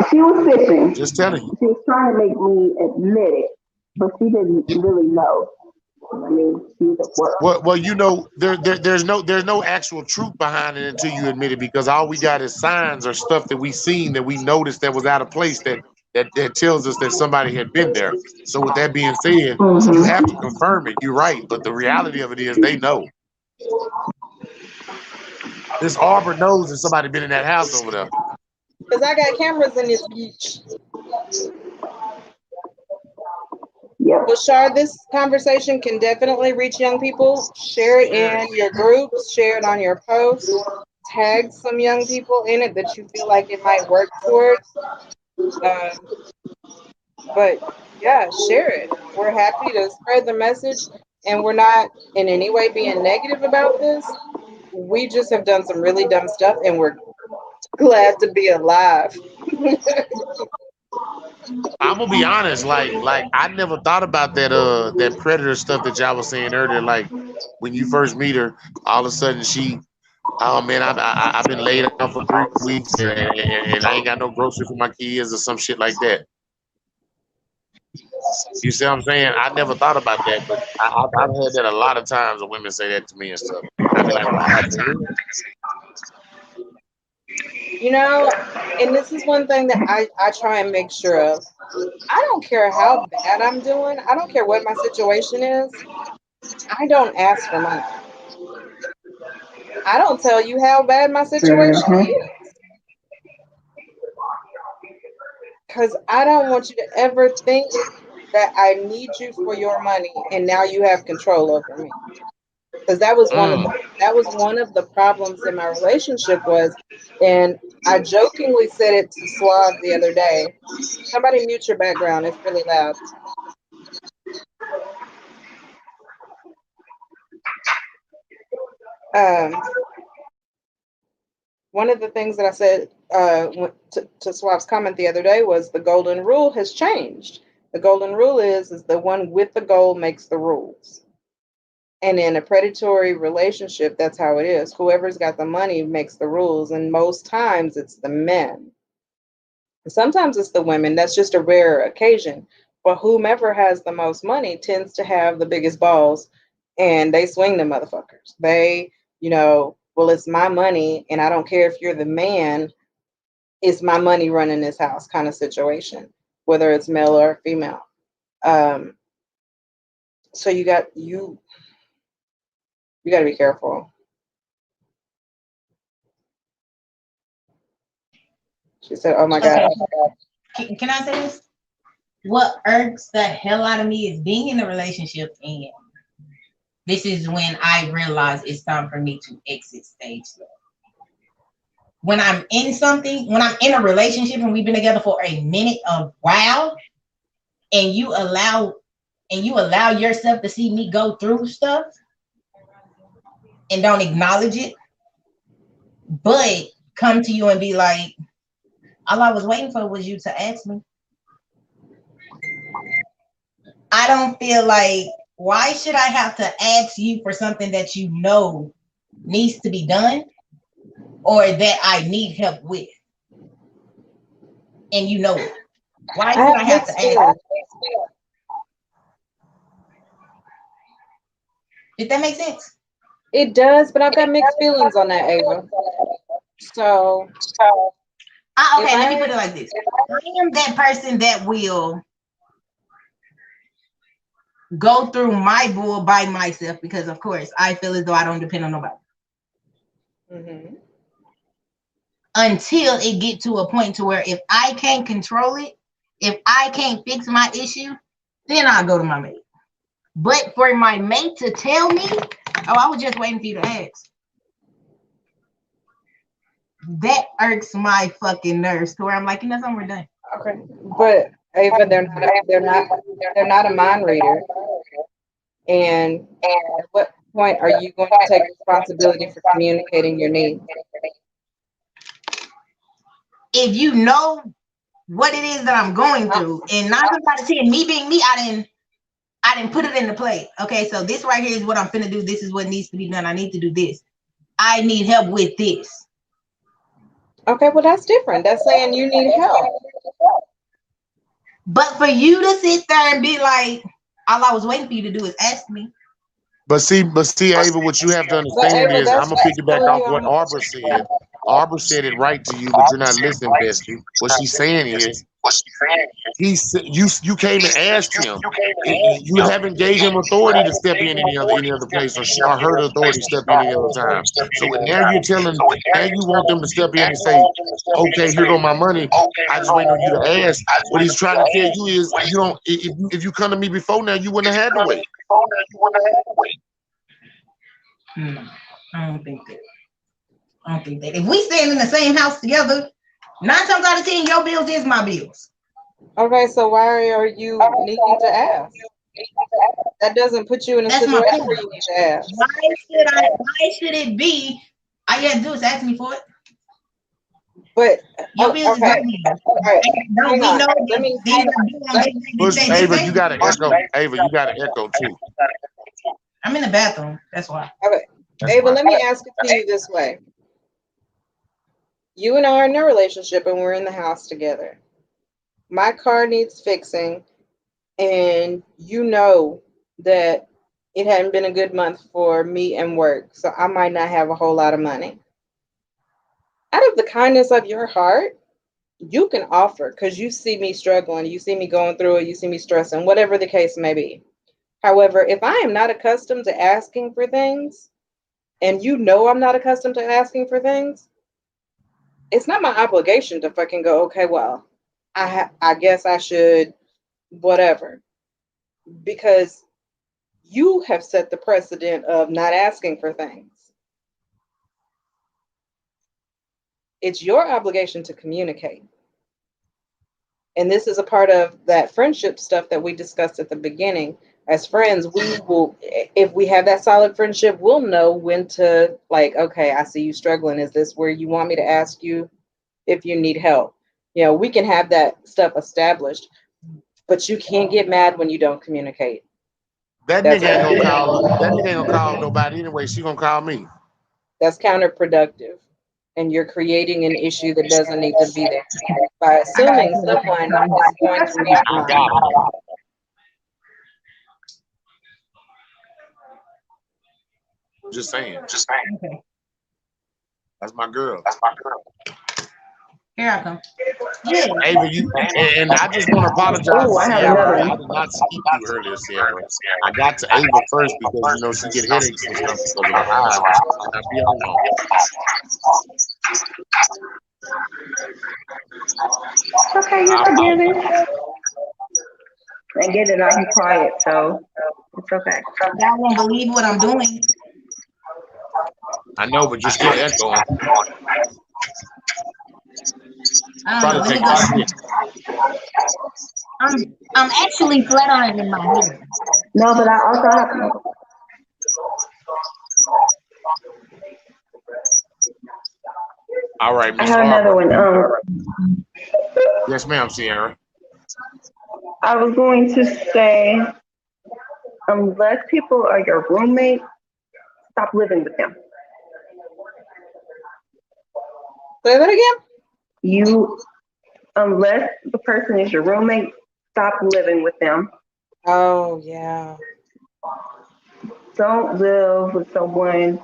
S6: she was fishing.
S2: Just telling you.
S6: She was trying to make me admit it, but she didn't really know. I mean, she was at work.
S2: Well, there's no actual truth behind it until you admit it, because all we got is signs or stuff that we seen that we noticed that was out of place that tells us that somebody had been there. So with that being said, you have to
S6: Mm-hmm.
S2: confirm it. You're right, but the reality of it is they know. This Arbor knows that somebody been in that house over there.
S1: because I got cameras in this beach.
S6: Yep.
S1: Well, Shar, this conversation can definitely reach young people. Share it
S2: Share it.
S1: in your groups, share it on your posts, tag some young people in it that you feel like it might work towards. Um, but yeah, share it. We're happy to spread the message, and we're not in any way being negative about this. We just have done some really dumb stuff, and we're glad to be alive.
S2: I'm gonna be honest, like I never thought about that predator stuff that y'all was saying earlier. Like when you first meet her, all of a sudden oh man, I've been laid out for 3 weeks and I ain't got no grocery for my kids or some shit like that. You see what I'm saying? I never thought about that, but I've had that a lot of times when women say that to me and stuff. I'd be like, wow, for real?
S1: You know, and this is one thing that I try and make sure of. I don't care how bad I'm doing. I don't care what my situation is. I don't ask for money. I don't tell you how bad my situation
S6: Mm-hmm.
S1: is because I don't want you to ever think that I need you for your money and now you have control over me. Because
S2: Mm.
S1: that was one of the problems in my relationship was, and I jokingly said it to Suave the other day. Somebody mute your background. It's really loud. Um, One of the things that I said to Suave's comment the other day was the golden rule has changed. The golden rule is the one with the goal makes the rules. And in a predatory relationship, that's how it is. Whoever's got the money makes the rules, and most times it's the men. Sometimes it's the women. That's just a rare occasion. But whomever has the most money tends to have the biggest balls, and they swing the motherfuckers. Well, it's my money, and I don't care if you're the man. It's my money running this house kind of situation, whether it's male or female. Um, so you got to be careful. She said, "Oh my God."
S5: Okay. Can I say this? What irks the hell out of me is being in a relationship, and this is when I realize it's time for me to exit stage left. when I'm in something, when I'm in a relationship and we've been together for a minute, a while, and you allow yourself to see me go through stuff and don't acknowledge it, but come to you and be like, all I was waiting for was you to ask me. I don't feel like, why should I have to ask you for something that you know needs to be done or that I need help with? And you know it. Why should I have to ask? Did that make sense?
S1: It does, but I've got mixed feelings on that, Ava. So,
S5: okay, let me put it like this. I am that person that will go through my bull by myself because, of course, I feel as though I don't depend on nobody.
S1: Mm-hmm.
S5: Until it get to a point to where if I can't control it, if I can't fix my issue, then I'll go to my mate. But for my mate to tell me, oh, I was just waiting for you to ask. That irks my fucking nerves to where I'm like, you know something, we're done.
S1: Okay, but Ava, they're not a mind reader. And at what point are you going to take responsibility for communicating your needs?
S5: If you know what it is that I'm going through, and 9 times out of 10, me being me, I didn't put it into play. Okay, so this right here is what I'm finna do. This is what needs to be done. I need to do this. I need help with this.
S1: Okay, well, that's different. That's saying you need help.
S5: But for you to sit there and be like, all I was waiting for you to do is ask me.
S2: But see, Ava, what you have to understand is, I'm gonna piggyback off what Arbor said. Arbor said it right to you, but you're not listening, Bestie. What she's saying is, you came and asked him. You haven't gave him authority to step in any other place, or her the authority to step in any other time. So now you want them to step in and say, okay, here go my money. I just waiting on you to ask. What he's trying to tell you is, you don't. If you come to me before now, you wouldn't have had to wait.
S5: I don't think that. If we stand in the same house together, 9 times out of 10, your bills is my bills.
S1: Okay, so why are you needing to ask? That doesn't put you in a situation where you need to ask.
S5: Why should it be? All you have to do is ask me for it.
S1: But
S5: your bills is my bills.
S1: Right.
S2: Ava, you got to echo. Ava, you got to echo too.
S5: I'm in the bathroom. That's why.
S1: Okay. Ava, let me ask it to you this way. You and I are in a relationship and we're in the house together. My car needs fixing, and you know that it hadn't been a good month for me and work, so I might not have a whole lot of money. Out of the kindness of your heart, you can offer because you see me struggling, you see me going through it, you see me stressing, whatever the case may be. However, if I am not accustomed to asking for things, and you know I'm not accustomed to asking for things, it's not my obligation to fucking go, okay, well, I guess I should, whatever. Because you have set the precedent of not asking for things. It's your obligation to communicate. And this is a part of that friendship stuff that we discussed at the beginning. As friends, we will, if we have that solid friendship, we'll know when to, like, okay, I see you struggling. Is this where you want me to ask you if you need help? You know, we can have that stuff established, but you can't get mad when you don't communicate.
S2: That nigga ain't gonna call. That nigga ain't gonna call nobody anyway. She gonna call me.
S1: That's counterproductive, and you're creating an issue that doesn't need to be there by assuming someone is going to read your mind.
S2: Just saying.
S5: Okay.
S2: That's my girl.
S5: Here I come.
S2: Yeah. Ava, and I just want to apologize to Sierra. I did not speak to you earlier, Sierra. I got to Ava first because, you know, she get headaches and stuff because of her eyes. She might not be on long.
S6: Okay, you're forgiven. And get it out, he's quiet, so it's okay.
S5: Y'all won't believe what I'm doing.
S2: I know, but you're still echoing.
S5: I don't know.
S2: Probably
S5: Let me
S2: take
S5: go.
S2: 5 minutes.
S5: I'm actually flat on it in my head.
S6: No, but I also have.
S2: All right,
S6: I
S2: Miss
S6: have another
S2: Arbor.
S6: one.
S2: Yes, ma'am, Sierra.
S6: I was going to say, unless people are your roommate, stop living with them.
S1: Say that again.
S6: You, unless the person is your roommate, stop living with them.
S1: Oh yeah.
S6: Don't live with someone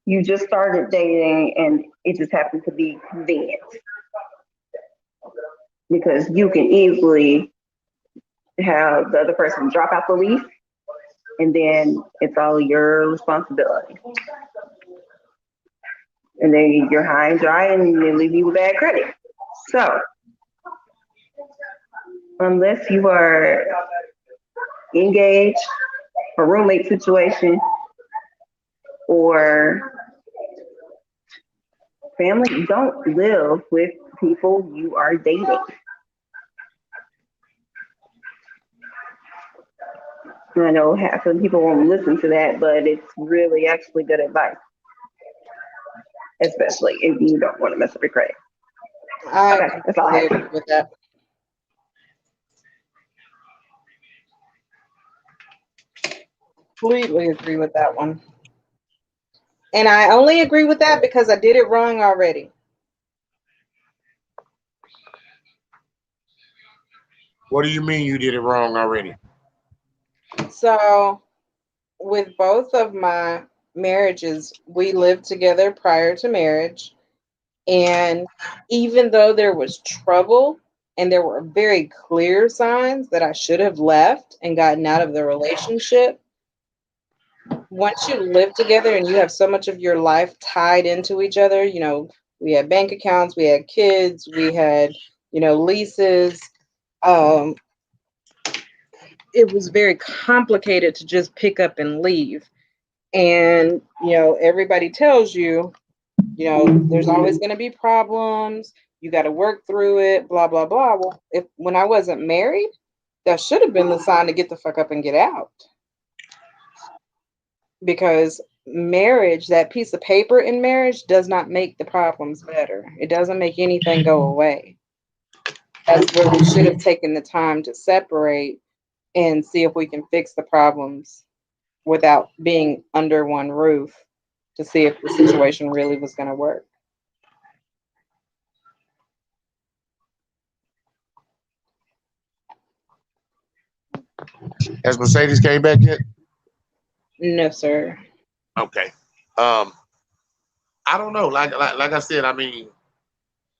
S6: you just started dating and it just happened to be convenient. Because you can easily have the other person drop out the lease and then it's all your responsibility. And then you're high and dry and they leave you with bad credit. So, unless you are engaged, a roommate situation, or family, don't live with people you are dating. I know half of people won't listen to that, but it's really actually good advice, especially if you don't want to mess up your credit.
S1: I
S6: Okay, that's all I
S1: completely
S6: have.
S1: agree with that. Completely agree with that one. And I only agree with that because I did it wrong already.
S2: What do you mean you did it wrong already?
S1: So, with both of my marriages, we lived together prior to marriage. And even though there was trouble and there were very clear signs that I should have left and gotten out of the relationship, once you live together and you have so much of your life tied into each other, we had bank accounts, we had kids, we had, leases. Um, it was very complicated to just pick up and leave. And, everybody tells you, there's always going to be problems. You got to work through it, blah, blah, blah. Well, when I wasn't married, that should have been the sign to get the fuck up and get out. Because marriage, that piece of paper in marriage, does not make the problems better. It doesn't make anything go away. That's where we should have taken the time to separate and see if we can fix the problems without being under one roof to see if the situation really was going to work.
S2: Has Mercedes came back yet?
S1: No, sir.
S2: Okay. Um, I don't know. Like I said, I mean,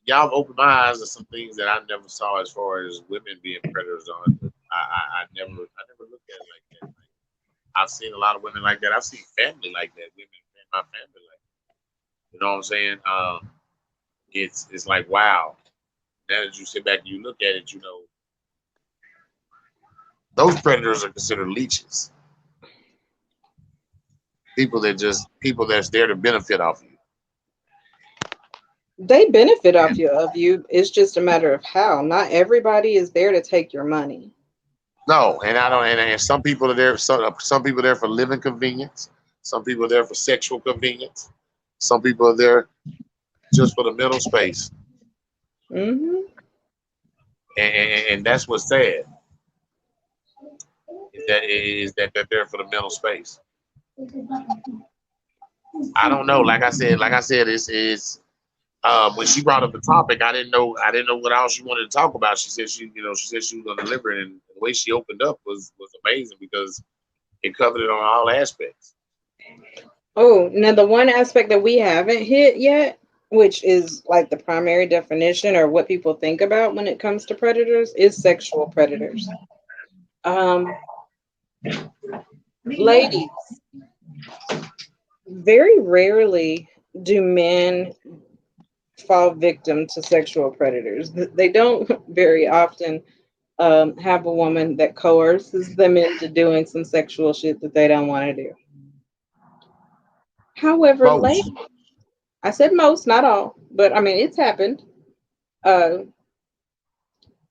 S2: y'all opened my eyes to some things that I never saw as far as women being predators on. But I never looked at it like that. Like, I've seen a lot of women like that. I've seen family like that. Women in my family like that. You know what I'm saying? It's like wow. Now that you sit back and you look at it, those predators are considered leeches. People that's there to benefit off you.
S1: They benefit off you. It's just a matter of how. Not everybody is there to take your money.
S2: No, and I don't. And some people are there. Some people are there for living convenience. Some people are there for sexual convenience. Some people are there just for the mental space,
S1: Hmm.
S2: and that's what's sad. Is that they're there for the mental space. I don't know. Like I said, it's when she brought up the topic, I didn't know what else she wanted to talk about. She said she was going to deliver it, and the way she opened up was amazing because it covered it on all aspects.
S1: Oh, now the one aspect that we haven't hit yet, which is like the primary definition or what people think about when it comes to predators, is sexual predators. Um, Ladies, very rarely do men fall victim to sexual predators. They don't very often have a woman that coerces them into doing some sexual shit that they don't want to do. However,
S2: Most.
S1: I said most, not all, but I mean it's happened. Uh,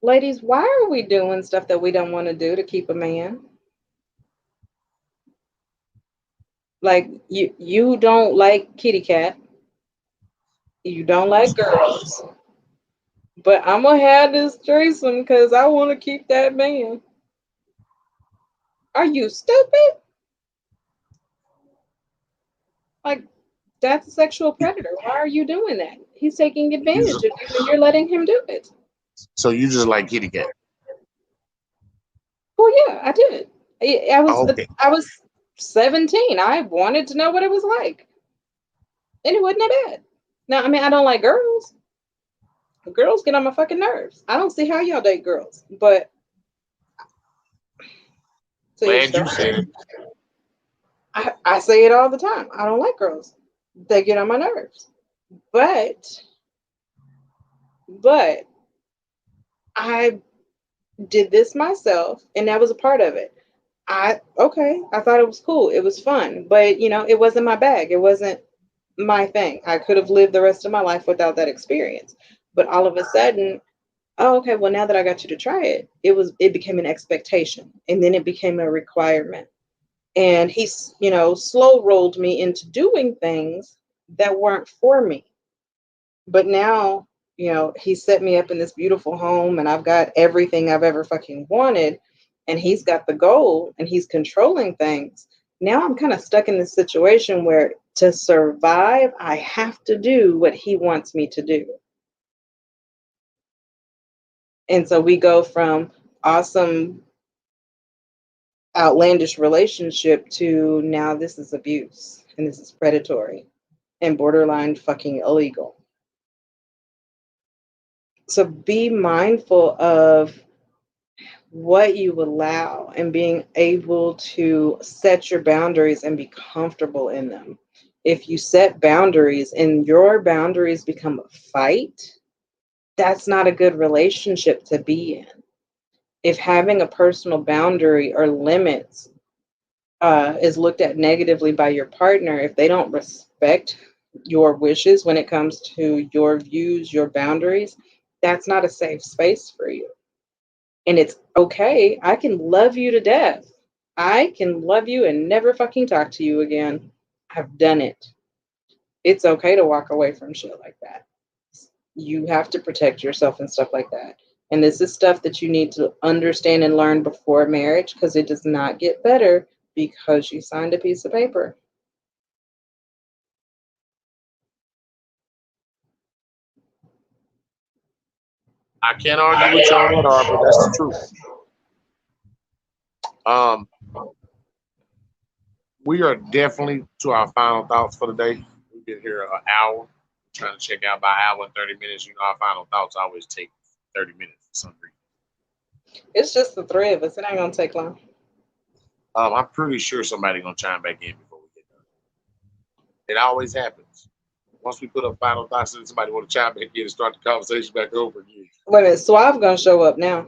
S1: Ladies, why are we doing stuff that we don't want to do to keep a man? Like you don't like kitty cat, you don't like girls, but I'm gonna have this threesome because I want to keep that man. Are you stupid? Like that's a sexual predator. Why are you doing that? He's taking advantage of you and you're letting him do it.
S2: So you just like kitty cat?
S1: Well, yeah, I did.
S2: Okay.
S1: I was 17. I wanted to know what it was like, and it wasn't that bad. Now, I mean, I don't like girls. Girls get on my fucking nerves. I don't see how y'all date girls, but
S2: Glad you said it.
S1: I say it all the time. I don't like girls. They get on my nerves. But I did this myself, and that was a part of it. I thought it was cool. It was fun, but it wasn't my bag. It wasn't my thing. I could have lived the rest of my life without that experience. But all of a sudden, oh, okay, well now that I got you to try it, it became an expectation, and then it became a requirement. And he's, slow rolled me into doing things that weren't for me. But now, he set me up in this beautiful home and I've got everything I've ever fucking wanted. And he's got the goal and he's controlling things. Now I'm kind of stuck in this situation where to survive, I have to do what he wants me to do. And so we go from awesome, outlandish relationship to now this is abuse and this is predatory and borderline fucking illegal. So be mindful of what you allow and being able to set your boundaries and be comfortable in them. If you set boundaries and your boundaries become a fight, that's not a good relationship to be in. If having a personal boundary or limits is looked at negatively by your partner, if they don't respect your wishes when it comes to your views, your boundaries, that's not a safe space for you. And it's okay. I can love you to death. I can love you and never fucking talk to you again. I've done it. It's okay to walk away from shit like that. You have to protect yourself and stuff like that. And this is stuff that you need to understand and learn before marriage because it does not get better because you signed a piece of paper.
S2: I can't argue with you on that, but that's the truth. We are definitely to our final thoughts for the day. We've been here an hour, trying to check out by hour and 30 minutes. Our final thoughts always take 30 minutes for some reason.
S1: It's just the three of us. It ain't gonna take long.
S2: I'm pretty sure somebody's gonna chime back in before we get done. It always happens. Once we put up final thoughts, then somebody want to chime back in and start the conversation back over again.
S1: Wait a minute, Suave gonna show up now.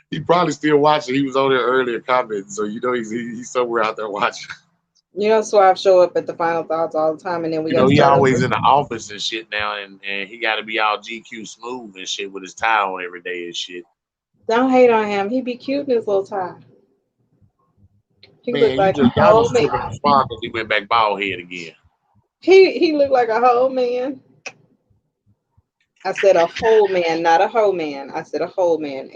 S2: He probably still watching. He was on there earlier commenting, so he's somewhere out there watching.
S1: Suave show up at the final thoughts all the time, and then we
S2: he always in the office and shit now, and he got to be all GQ smooth and shit with his tie on every day and shit.
S1: Don't hate on him. He be cute in his little tie.
S2: He looked like a whole man. Because he went back bald head again.
S1: He looked like a whole man. I said a whole man, not a hoe man. I said a whole man.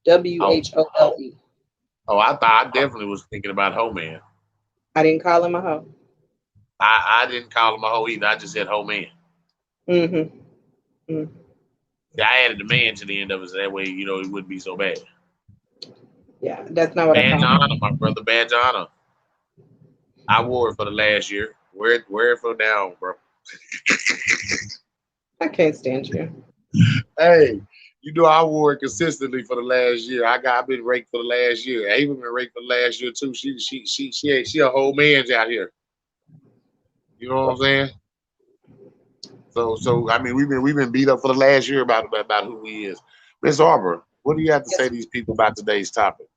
S1: HWHOLE.
S2: Oh, I definitely was thinking about hoe man.
S1: I didn't call him a hoe.
S2: I didn't call him a hoe either. I just said hoe man.
S1: Mm-hmm.
S2: Yeah, I added the man to the end of it, so that way, it wouldn't be so bad.
S1: Yeah, that's not what I call
S2: Badge of honor, my brother. Badge of honor. I wore it for the last year. Wear it for now, bro.
S1: I can't stand you.
S2: Hey, I wore it consistently for the last year. I've been raked for the last year. Ava been raked for the last year too. She a whole man's out here. You know what I'm saying? So I mean, we've been beat up for the last year about who he is. Miss Arbor, what do you have to say to these people about today's topic?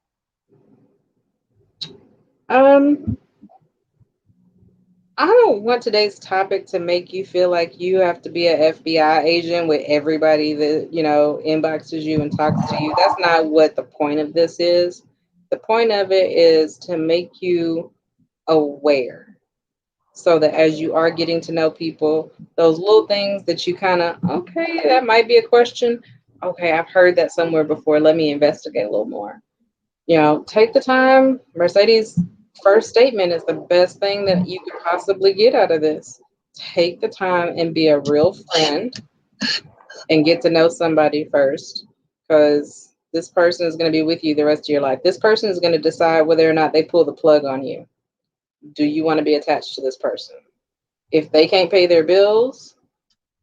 S1: I don't want today's topic to make you feel like you have to be an FBI agent with everybody that, inboxes you and talks to you. That's not what the point of this is. The point of it is to make you aware so that as you are getting to know people, those little things that you kind of, okay, that might be a question. Okay, I've heard that somewhere before. Let me investigate a little more. Take the time. Mercedes' first statement is the best thing that you could possibly get out of this. Take the time and be a real friend and get to know somebody first, because this person is going to be with you the rest of your life. This person is going to decide whether or not they pull the plug on you. Do you want to be attached to this person? If they can't pay their bills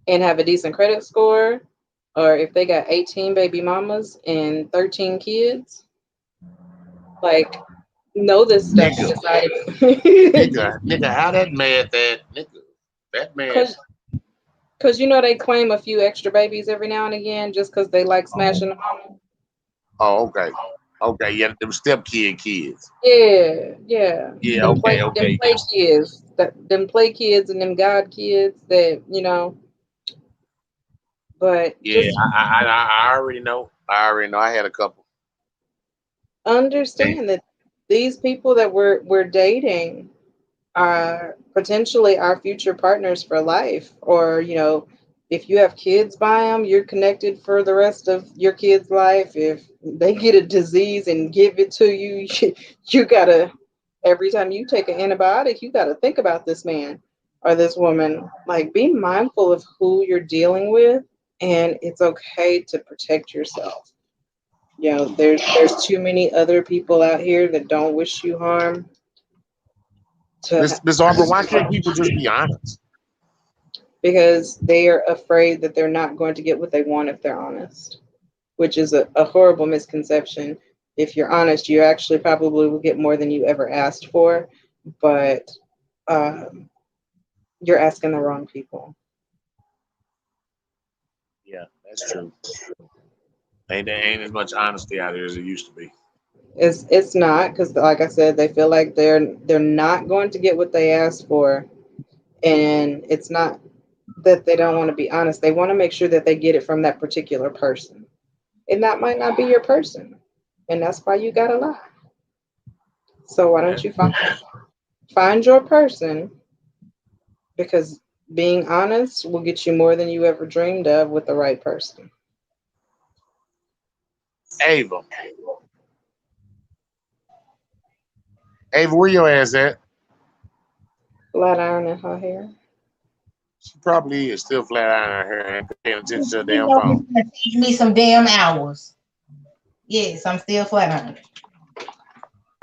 S1: and have a decent credit score, or if they got 18 baby mamas and 13 kids, like, know this stuff.
S2: Nigga, how that mad that nigga? That man.
S1: Because they claim a few extra babies every now and again just because they like smashing the mama.
S2: Oh, okay. Okay, yeah, them stepkid kids.
S1: Yeah.
S2: Yeah,
S1: Them
S2: okay.
S1: play kids. Them play kids and them god kids that, but
S2: Yeah,
S1: just
S2: I already know. I already know. I had a couple.
S1: understand that these people that we're dating are potentially our future partners for life. Or, if you have kids by them, you're connected for the rest of your kid's life. If they get a disease and give it to you, you gotta, every time you take an antibiotic, you gotta think about this man or this woman. Like, be mindful of who you're dealing with, and it's okay to protect yourself. There's too many other people out here that don't wish you harm.
S2: Miss Arbor, why can't people just be honest?
S1: Because they are afraid that they're not going to get what they want if they're honest, which is a horrible misconception. If you're honest, you actually probably will get more than you ever asked for, but you're asking the wrong people.
S2: Yeah, that's true. There ain't as much honesty out there as it used to be.
S1: It's not, because, like I said, they feel like they're not going to get what they asked for, and it's not that they don't want to be honest. They want to make sure that they get it from that particular person, and that might not be your person, and that's why you gotta lie. So why don't you find your person, because being honest will get you more than you ever dreamed of with the right person.
S2: Ava. Ava, where your ass at?
S1: Flat iron in her hair.
S2: She probably is still flat ironing her hair and paying attention to her
S5: You
S2: damn
S5: know, it's
S2: phone.
S5: gonna take me some damn hours. Yes, I'm still flat ironing.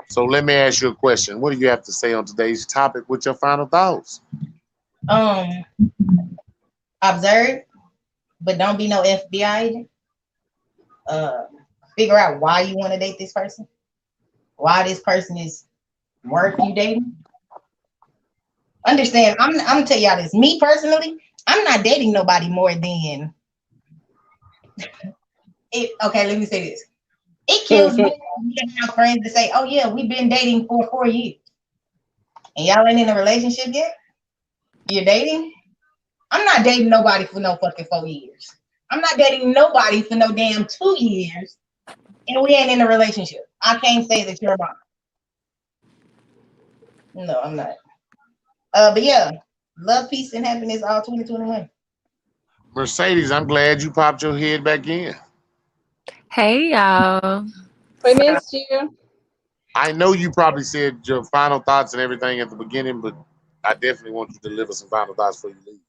S2: So let me ask you a question. What do you have to say on today's topic with your final thoughts?
S5: Observe, but don't be no FBI agent. Figure out why you want to date this person, why this person is worth you dating. Understand? I'm gonna tell y'all this. Me personally, I'm not dating nobody more than it. Okay, let me say this. It kills me to have friends to say, "Oh yeah, we've been dating for 4 years, and y'all ain't in a relationship yet. You're dating." I'm not dating nobody for no fucking 4 years. I'm not dating nobody for no damn 2 years, and we ain't in a relationship. I can't say that you're mine. No, I'm not. But yeah, love, peace, and happiness all 2021.
S2: Mercedes, I'm glad you popped your head back in.
S4: Hey, y'all.
S1: We missed you.
S2: I know you probably said your final thoughts and everything at the beginning, but I definitely want you to deliver some final thoughts before you leave.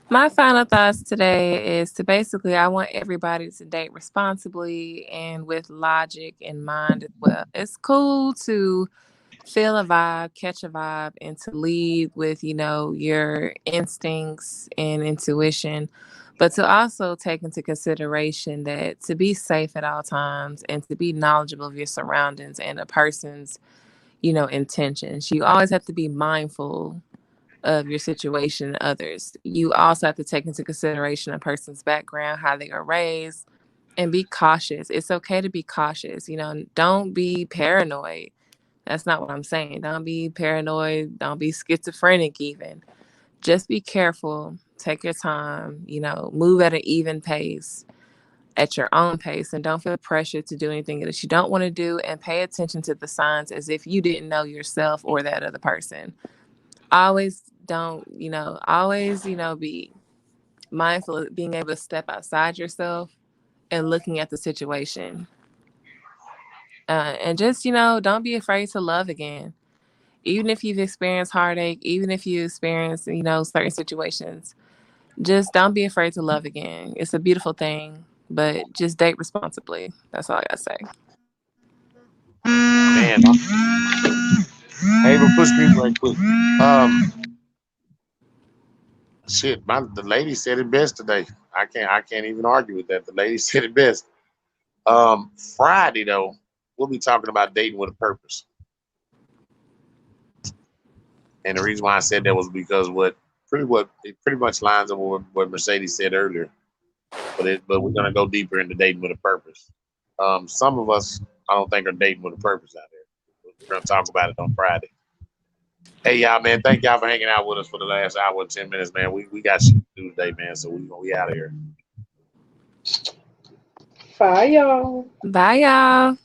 S4: My final thoughts today is to basically, I want everybody to date responsibly and with logic in mind as well. It's cool to feel a vibe, catch a vibe, and to lead with, your instincts and intuition, but to also take into consideration that to be safe at all times and to be knowledgeable of your surroundings and a person's, intentions. You always have to be mindful of your situation and others. You also have to take into consideration a person's background, how they are raised, and be cautious. It's okay to be cautious. Don't be paranoid. That's not what I'm saying. Don't be paranoid. Don't be schizophrenic even. Just be careful. Take your time. You know, move at an even pace, at your own pace, and don't feel pressure to do anything that you don't want to do, and pay attention to the signs as if you didn't know yourself or that other person. Always be mindful of being able to step outside yourself and looking at the situation. And just, don't be afraid to love again. Even if you've experienced heartache, even if you experience, certain situations, just don't be afraid to love again. It's a beautiful thing, but just date responsibly. That's all I gotta say.
S2: Man, Ava, push me right quick. Shit, the lady said it best today. I can't even argue with that. The lady said it best. Friday though, we'll be talking about dating with a purpose. And the reason why I said that was because it pretty much lines up with what Mercedes said earlier. But we're gonna go deeper into dating with a purpose. Some of us I don't think are dating with a purpose out there. We're gonna talk about it on Friday. Hey y'all, man, thank y'all for hanging out with us for the last hour and 10 minutes, man. We got shit to do today, man. So we out of here.
S1: Bye, y'all.
S4: Bye, y'all.